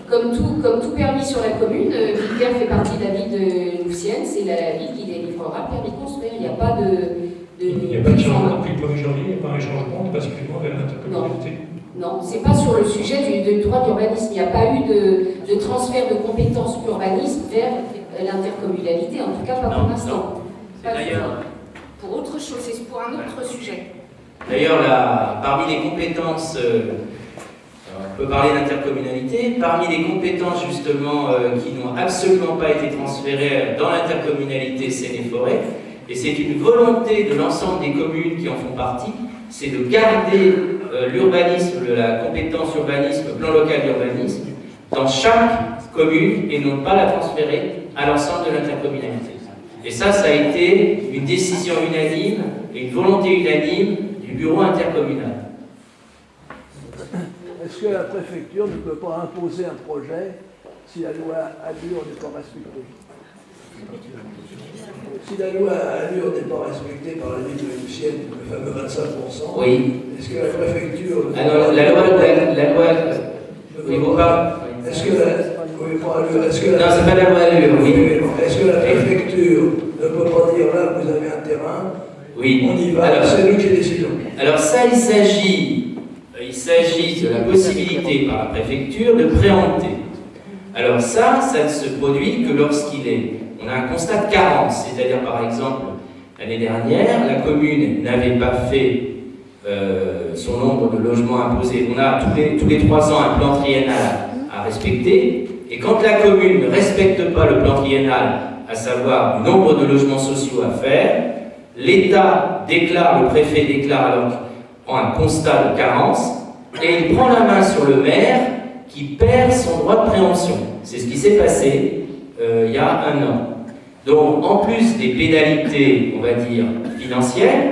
Speaker 3: Comme tout permis sur la commune, Villevelle fait partie de la ville de Louvciennes, c'est la ville qui délivrera le permis de construire. Il n'y a pas de
Speaker 16: il n'y a pas de changement depuis le 1er janvier, il n'y a pas un changement de basculement vers l'intercommunalité?
Speaker 3: Non, ce n'est pas sur le sujet du droit d'urbanisme. Il n'y a pas eu de transfert de compétences urbanisme vers l'intercommunalité, en tout cas pas pour l'instant.
Speaker 1: D'ailleurs,
Speaker 3: pour autre chose, c'est pour un autre sujet.
Speaker 1: D'ailleurs, parmi les compétences, on peut parler d'intercommunalité, parmi les compétences justement qui n'ont absolument pas été transférées dans l'intercommunalité, c'est les forêts, et c'est une volonté de l'ensemble des communes qui en font partie, c'est de garder l'urbanisme, la compétence urbanisme, plan local d'urbanisme, dans chaque commune et non pas la transférer à l'ensemble de l'intercommunalité. Et ça a été une décision unanime et une volonté unanime du bureau intercommunal.
Speaker 15: Est-ce que la préfecture ne peut pas imposer un projet si la loi Allure n'est pas respectée? Si la loi Allure n'est pas respectée par la ville de Louvciennes, le fameux 25%,
Speaker 1: oui.
Speaker 15: Est-ce que la préfecture...
Speaker 1: Alors, la loi oui, vous pas.
Speaker 15: Est-ce que la... Oui, pas Allure. Est-ce que la...
Speaker 1: Non, c'est pas la loi Allure, oui.
Speaker 15: Est-ce que la préfecture ne peut pas dire là, vous avez un terrain,
Speaker 1: oui.
Speaker 15: On y va, c'est nous qui décidons?
Speaker 1: Alors ça, il s'agit de la possibilité par la préfecture de préempter. Alors ça ne se produit que on a un constat de carence, c'est-à-dire par exemple, l'année dernière, la commune n'avait pas fait son nombre de logements imposés. On a tous les 3 ans un plan triennal à respecter, et quand la commune ne respecte pas le plan triennal, à savoir le nombre de logements sociaux à faire, l'État déclare, le préfet déclare alors un constat de carence, et il prend la main sur le maire qui perd son droit de préemption. C'est ce qui s'est passé il y a 1 an. Donc, en plus des pénalités, on va dire, financières,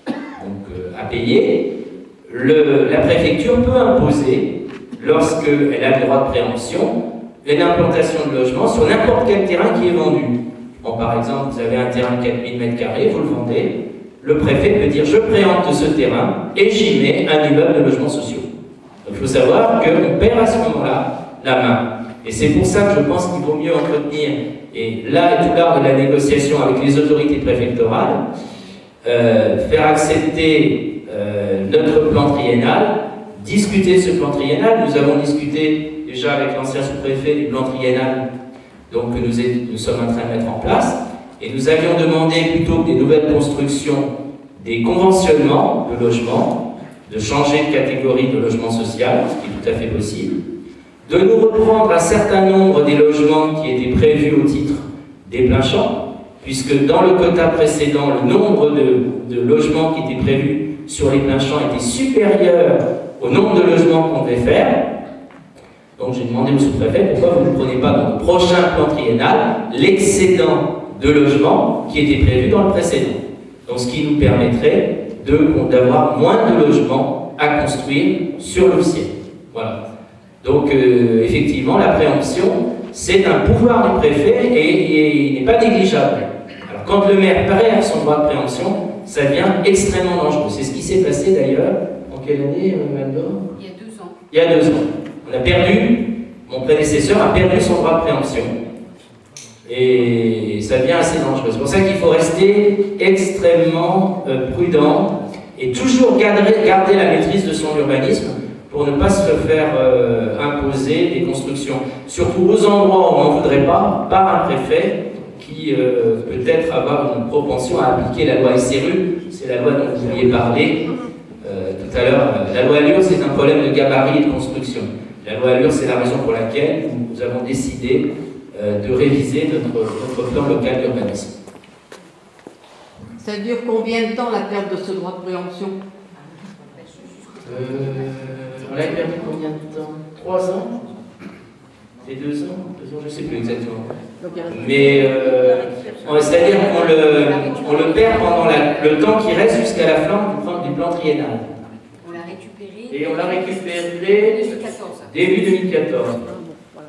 Speaker 1: donc, à payer, la préfecture peut imposer, lorsqu'elle a le droit de préemption, une implantation de logement sur n'importe quel terrain qui est vendu. Bon, par exemple, vous avez un terrain de 4000 m², vous le vendez, le préfet peut dire « je préempte ce terrain et j'y mets un immeuble de logements sociaux ». faut savoir qu'on perd à ce moment-là la main. Et c'est pour ça que je pense qu'il vaut mieux entretenir, et là est tout l'art de la négociation avec les autorités préfectorales, faire accepter notre plan triennal, discuter de ce plan triennal. Nous avons discuté déjà avec l'ancien sous-préfet du plan triennal donc, que nous sommes en train de mettre en place, et nous avions demandé plutôt que des nouvelles constructions, des conventionnements de logements, de changer de catégorie de logement social, ce qui est tout à fait possible, de nous reprendre un certain nombre des logements qui étaient prévus au titre des pleins champs, puisque dans le quota précédent, le nombre de logements qui étaient prévus sur les pleins champs était supérieur au nombre de logements qu'on devait faire. Donc j'ai demandé au sous-préfet pourquoi vous ne prenez pas dans le prochain plan triennal l'excédent de logements qui était prévu dans le précédent. Donc ce qui nous permettrait d'avoir moins de logements à construire sur Louvciennes. Voilà. Donc, effectivement, la préemption, c'est un pouvoir du préfet et il n'est pas négligeable. Alors, quand le maire perd son droit de préemption, ça devient extrêmement dangereux. C'est ce qui s'est passé d'ailleurs. En quelle année, Mme Dor ?
Speaker 3: Il y a 2 ans.
Speaker 1: Il y a 2 ans. On a perdu, mon prédécesseur a perdu son droit de préemption. Et ça devient assez dangereux. C'est pour ça qu'il faut rester extrêmement prudent et toujours garder la maîtrise de son urbanisme pour ne pas se faire imposer des constructions, surtout aux endroits où on n'en voudrait pas, par un préfet qui peut-être avoir une propension à appliquer la loi SRU, c'est la loi dont vous vouliez parler tout à l'heure. La loi Allure, c'est un problème de gabarit et de construction. La loi Allure, c'est la raison pour laquelle nous avons décidé de réviser notre plan local d'urbanisme.
Speaker 17: Ça dure combien de temps la perte de ce droit de préemption?
Speaker 1: On l'a perdu combien de temps? 3 ans? Et 2 ans? 2 ans, je ne sais plus exactement. Mais c'est-à-dire qu'on le perd pendant le temps qui reste jusqu'à la fin du plan triennal.
Speaker 3: On l'a récupéré.
Speaker 1: Et on l'a récupéré début 2014. Ouais.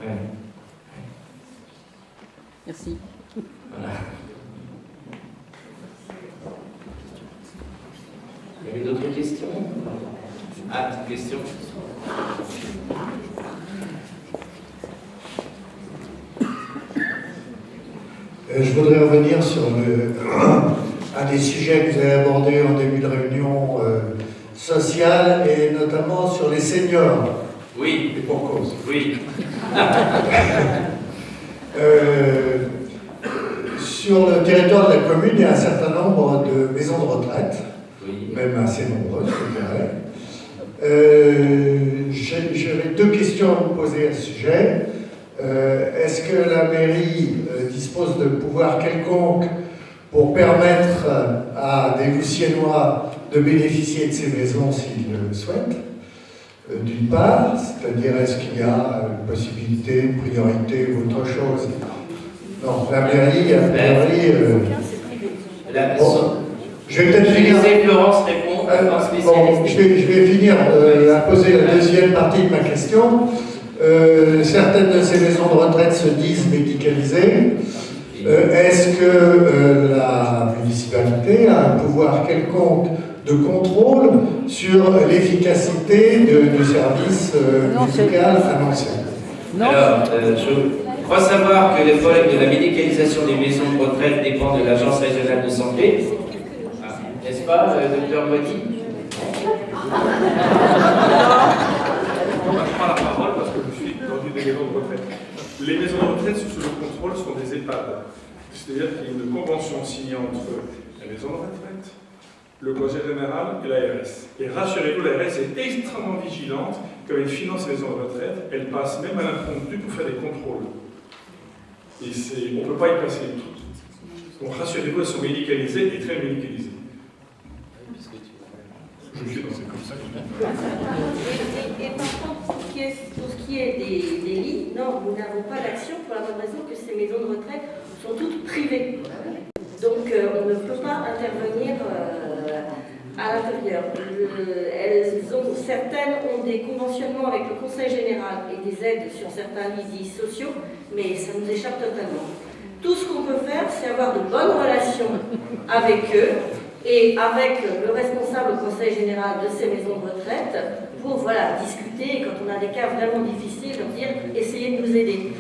Speaker 17: Merci.
Speaker 1: Voilà. Il y avait d'autres questions? Ah, petite question.
Speaker 18: Je voudrais revenir sur un des sujets que vous avez abordé en début de réunion sociale et notamment sur les seniors.
Speaker 1: Oui.
Speaker 18: Et pour cause.
Speaker 1: Oui.
Speaker 18: Sur le territoire de la commune, il y a un certain nombre de maisons de retraite, même assez nombreuses, je dirais. J'avais 2 questions à vous poser à ce sujet. Est-ce que la mairie dispose de pouvoirs quelconques pour permettre à des Louvciennois de bénéficier de ces maisons s'ils le souhaitent? D'une part, c'est-à-dire est-ce qu'il y a une possibilité, une priorité ou autre chose? Non, la mairie, bon, je vais peut-être finir.
Speaker 1: Florence répond en spécialiste.
Speaker 18: Bon, je vais finir à poser la deuxième partie de ma question. Certaines de ces maisons de retraite se disent médicalisées. Est-ce que la municipalité a un pouvoir quelconque de contrôle sur l'efficacité du service médical annoncé?
Speaker 1: Alors, je crois savoir que les problèmes de la médicalisation des maisons de retraite dépendent de l'Agence régionale de santé. N'est-ce pas, docteur Boiti?
Speaker 19: On prend la parole parce que je suis dans une des maisons de retraite. Les maisons de retraite sous le contrôle sont des EHPAD. C'est-à-dire qu'il y a une convention signée entre la maison de retraite, le conseil général et l'ARS. Et rassurez-vous, l'ARS est extrêmement vigilante quand elle finance les maisons de retraite. Elle passe même à l'impromptu pour faire des contrôles. Et on ne peut pas y passer. Donc rassurez-vous, elles sont médicalisées et très médicalisées.
Speaker 10: Comme ça. Et par contre, pour ce qui est des lits, non, nous n'avons pas d'action pour la bonne raison que ces maisons de retraite sont toutes privées. Donc on ne peut pas intervenir à l'intérieur. Certaines ont des conventionnements avec le Conseil général et des aides sur certains lits sociaux, mais ça nous échappe totalement. Tout ce qu'on peut faire, c'est avoir de bonnes relations avec eux et avec le responsable au Conseil général de ces maisons de retraite pour voilà, discuter, et quand on a des cas vraiment difficiles, leur dire essayez de nous aider.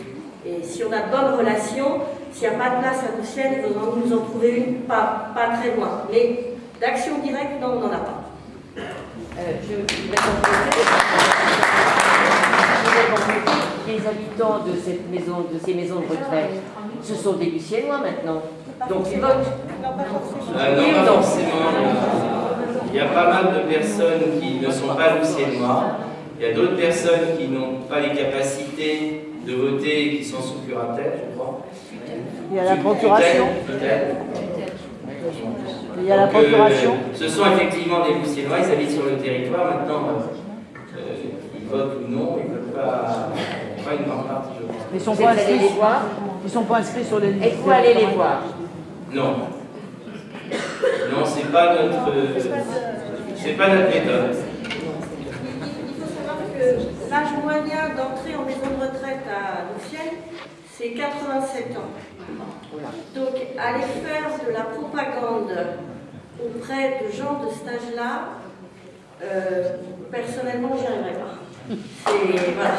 Speaker 10: Et si on a de bonnes relations, s'il n'y a pas de place à Vauciennes, il faudra nous en trouver une pas très loin. Mais d'action directe, non, on n'en a pas.
Speaker 9: Je voudrais compléter, les habitants de ces maisons de retraite, ce sont des Luciennois maintenant. Donc ils votent.
Speaker 1: Non, pas forcément. Il y a pas mal de personnes qui ne sont pas luciennois. Il y a d'autres personnes qui n'ont pas les capacités de voter et qui sont sous curatelle, je crois.
Speaker 14: Il y a la procuration.
Speaker 1: Peut-être.
Speaker 14: Il y a la procuration.
Speaker 1: Ce sont effectivement des Luciennois, ils habitent sur le territoire. Maintenant, ils votent ou non, ils ne veulent pas une grande partie, je crois.
Speaker 14: Ils sont pas inscrits.
Speaker 9: Les voir.
Speaker 14: Ils sont pas inscrits sur les listes.
Speaker 9: Êtes-vous allé les voir?
Speaker 1: Non. Non, c'est pas notre méthode.
Speaker 10: Il faut savoir que l'âge moyen d'entrée en maison de retraite à Vauciennes, c'est 87 ans. Donc, aller faire de la propagande auprès de gens de cet âge-là, personnellement, j'y arriverai pas. Voilà.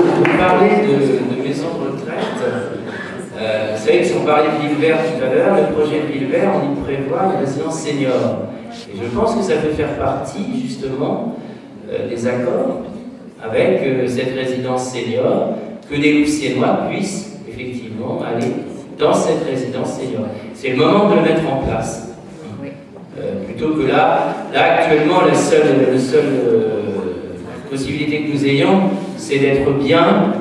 Speaker 1: Vous parlez de maisons de retraite. Vous savez que si on parlait de Ville Verte tout à l'heure, le projet de Ville Verte, on y prévoit une résidence senior. Et je pense que ça peut faire partie, justement, des accords avec cette résidence senior, que les Luciennois puissent effectivement aller dans cette résidence senior. C'est le moment de le mettre en place. Plutôt que là actuellement, la seule possibilité que nous ayons, c'est d'être bien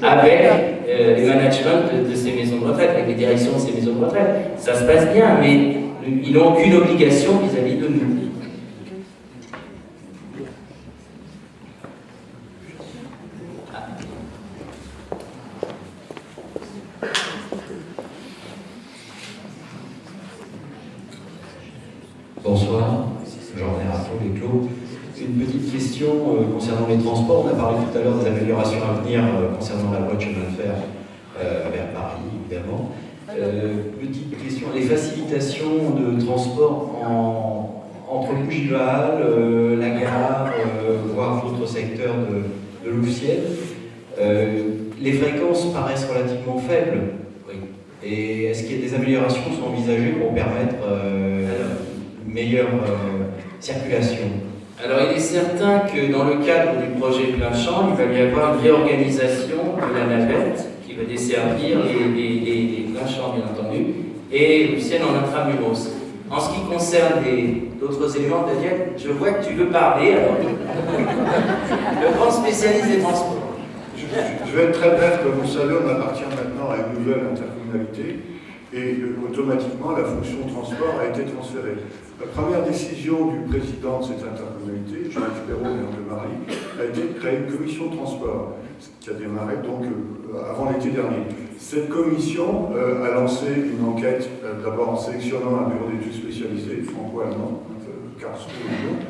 Speaker 1: avec les managements de ces maisons de retraite, avec les directions de ces maisons de retraite. Ça se passe bien, mais ils n'ont aucune obligation vis-à-vis de nous.
Speaker 20: Bonsoir, Jean-René Rateau, les Clos. Une petite question concernant les transports. On a parlé tout à l'heure des améliorations à venir concernant la voie de chemin de fer vers Paris, évidemment. Petite question, les facilitations de transport entre Bougival, la gare, voire d'autres secteurs de Louvciennes, les fréquences paraissent relativement faibles. Oui. Et est-ce qu'il y a des améliorations qui sont envisagées pour permettre une meilleure circulation?
Speaker 1: Alors il est certain que dans le cadre du projet Plein Champ, il va y avoir une réorganisation de la navette qui va desservir les Plein Champs, bien entendu, et Lucienne en intramuros. En ce qui concerne d'autres éléments, Daniel, je vois que tu veux parler, alors le grand spécialiste des transports.
Speaker 8: Je vais être très bref, comme vous le savez, on appartient maintenant à une nouvelle intercommunalité et automatiquement la fonction transport a été transférée. La première décision du président de cette intercommunalité, Jean-Yves Perrault, maire de Marie, a été de créer une commission de transport qui a démarré donc avant l'été dernier. Cette commission a lancé une enquête, d'abord en sélectionnant un bureau d'études spécialisé, franco-allemand, Karlsruhe,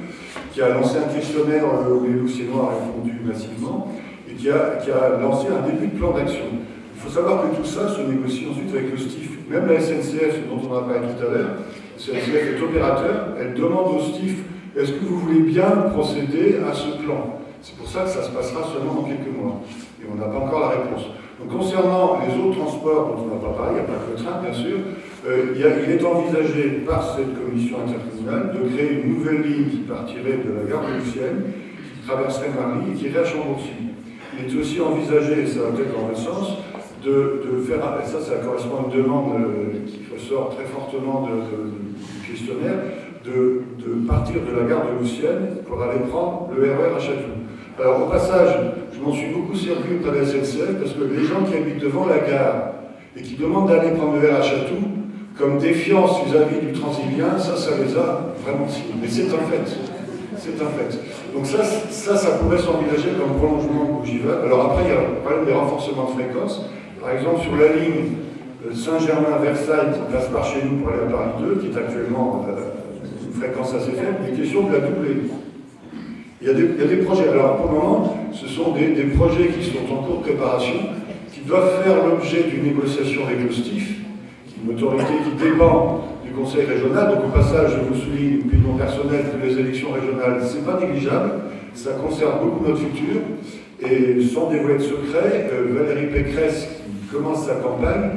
Speaker 8: qui a lancé un questionnaire où les Luciennois ont répondu massivement et qui a lancé un début de plan d'action. Il faut savoir que tout ça se négocie ensuite avec le STIF. Même la SNCF, dont on a parlé tout à l'heure, la SNCF est opérateur, elle demande au STIF « Est-ce que vous voulez bien procéder à ce plan ?» C'est pour ça que ça se passera seulement dans quelques mois. Et on n'a pas encore la réponse. Donc concernant les autres transports dont on n'a pas parlé, il n'y a pas que le train bien sûr, il est envisagé par cette commission intercommunale de créer une nouvelle ligne qui partirait de la gare de Lucienne, qui traverserait Marie et qui irait à Chambourcy. Il est aussi envisagé, et ça va peut-être dans le sens, de faire, et ça correspond à une demande qui ressort très fortement du questionnaire, de partir de la gare de Lucienne pour aller prendre le RER à Château. Alors au passage, je m'en suis beaucoup servi auprès de la SNCF parce que les gens qui habitent devant la gare et qui demandent d'aller prendre le RER à Château, comme défiance vis-à-vis du Transilien, ça les a vraiment signés. Mais c'est un fait. C'est un fait. Donc ça pourrait s'envisager comme prolongement de Bougival. Alors après, il y a le problème des renforcements de fréquence. Par exemple, sur la ligne Saint-Germain-Versailles, qui passe par chez nous pour aller à Paris 2, qui est actuellement une fréquence assez faible, il est question de la doubler. Il y a des projets. Alors pour le moment, ce sont des projets qui sont en cours de préparation, qui doivent faire l'objet d'une négociation avec le STIF, qui
Speaker 13: une autorité qui dépend du Conseil régional. Donc au passage, je vous souligne, puis mon personnel, que les élections régionales, c'est pas négligeable, ça concerne beaucoup notre futur. Et sans dévoiler de secret, Valérie Pécresse, qui commence sa campagne,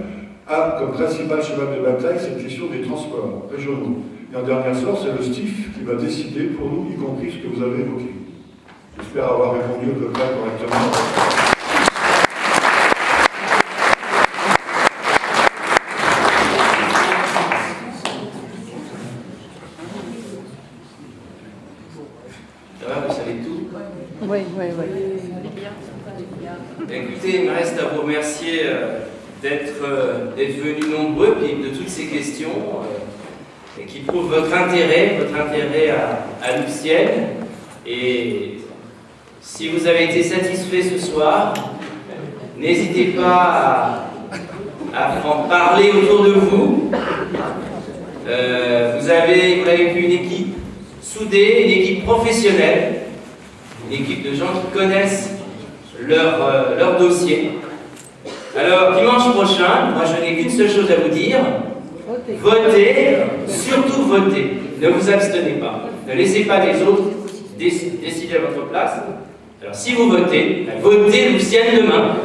Speaker 13: a comme principal cheval de bataille cette question des transports régionaux. Et en dernière sorte, c'est le STIF qui va décider pour nous, y compris ce que vous avez évoqué. J'espère avoir répondu à peu près correctement.
Speaker 1: Ça va, vous savez tout?
Speaker 14: Oui, oui, oui.
Speaker 1: Écoutez, il me reste à vous remercier d'être venus nombreux, puis de toutes ces questions, et qui prouvent votre intérêt à Louvciennes. Et si vous avez été satisfait ce soir, n'hésitez pas à en parler autour de vous. Vous avez vu une équipe soudée, une équipe professionnelle, une équipe de gens qui connaissent leur dossier. Alors, dimanche prochain, moi je n'ai qu'une seule chose à vous dire. Votez, surtout votez. Ne vous abstenez pas. Ne laissez pas les autres décider à votre place. Alors, si vous votez, votez Louvciennes demain.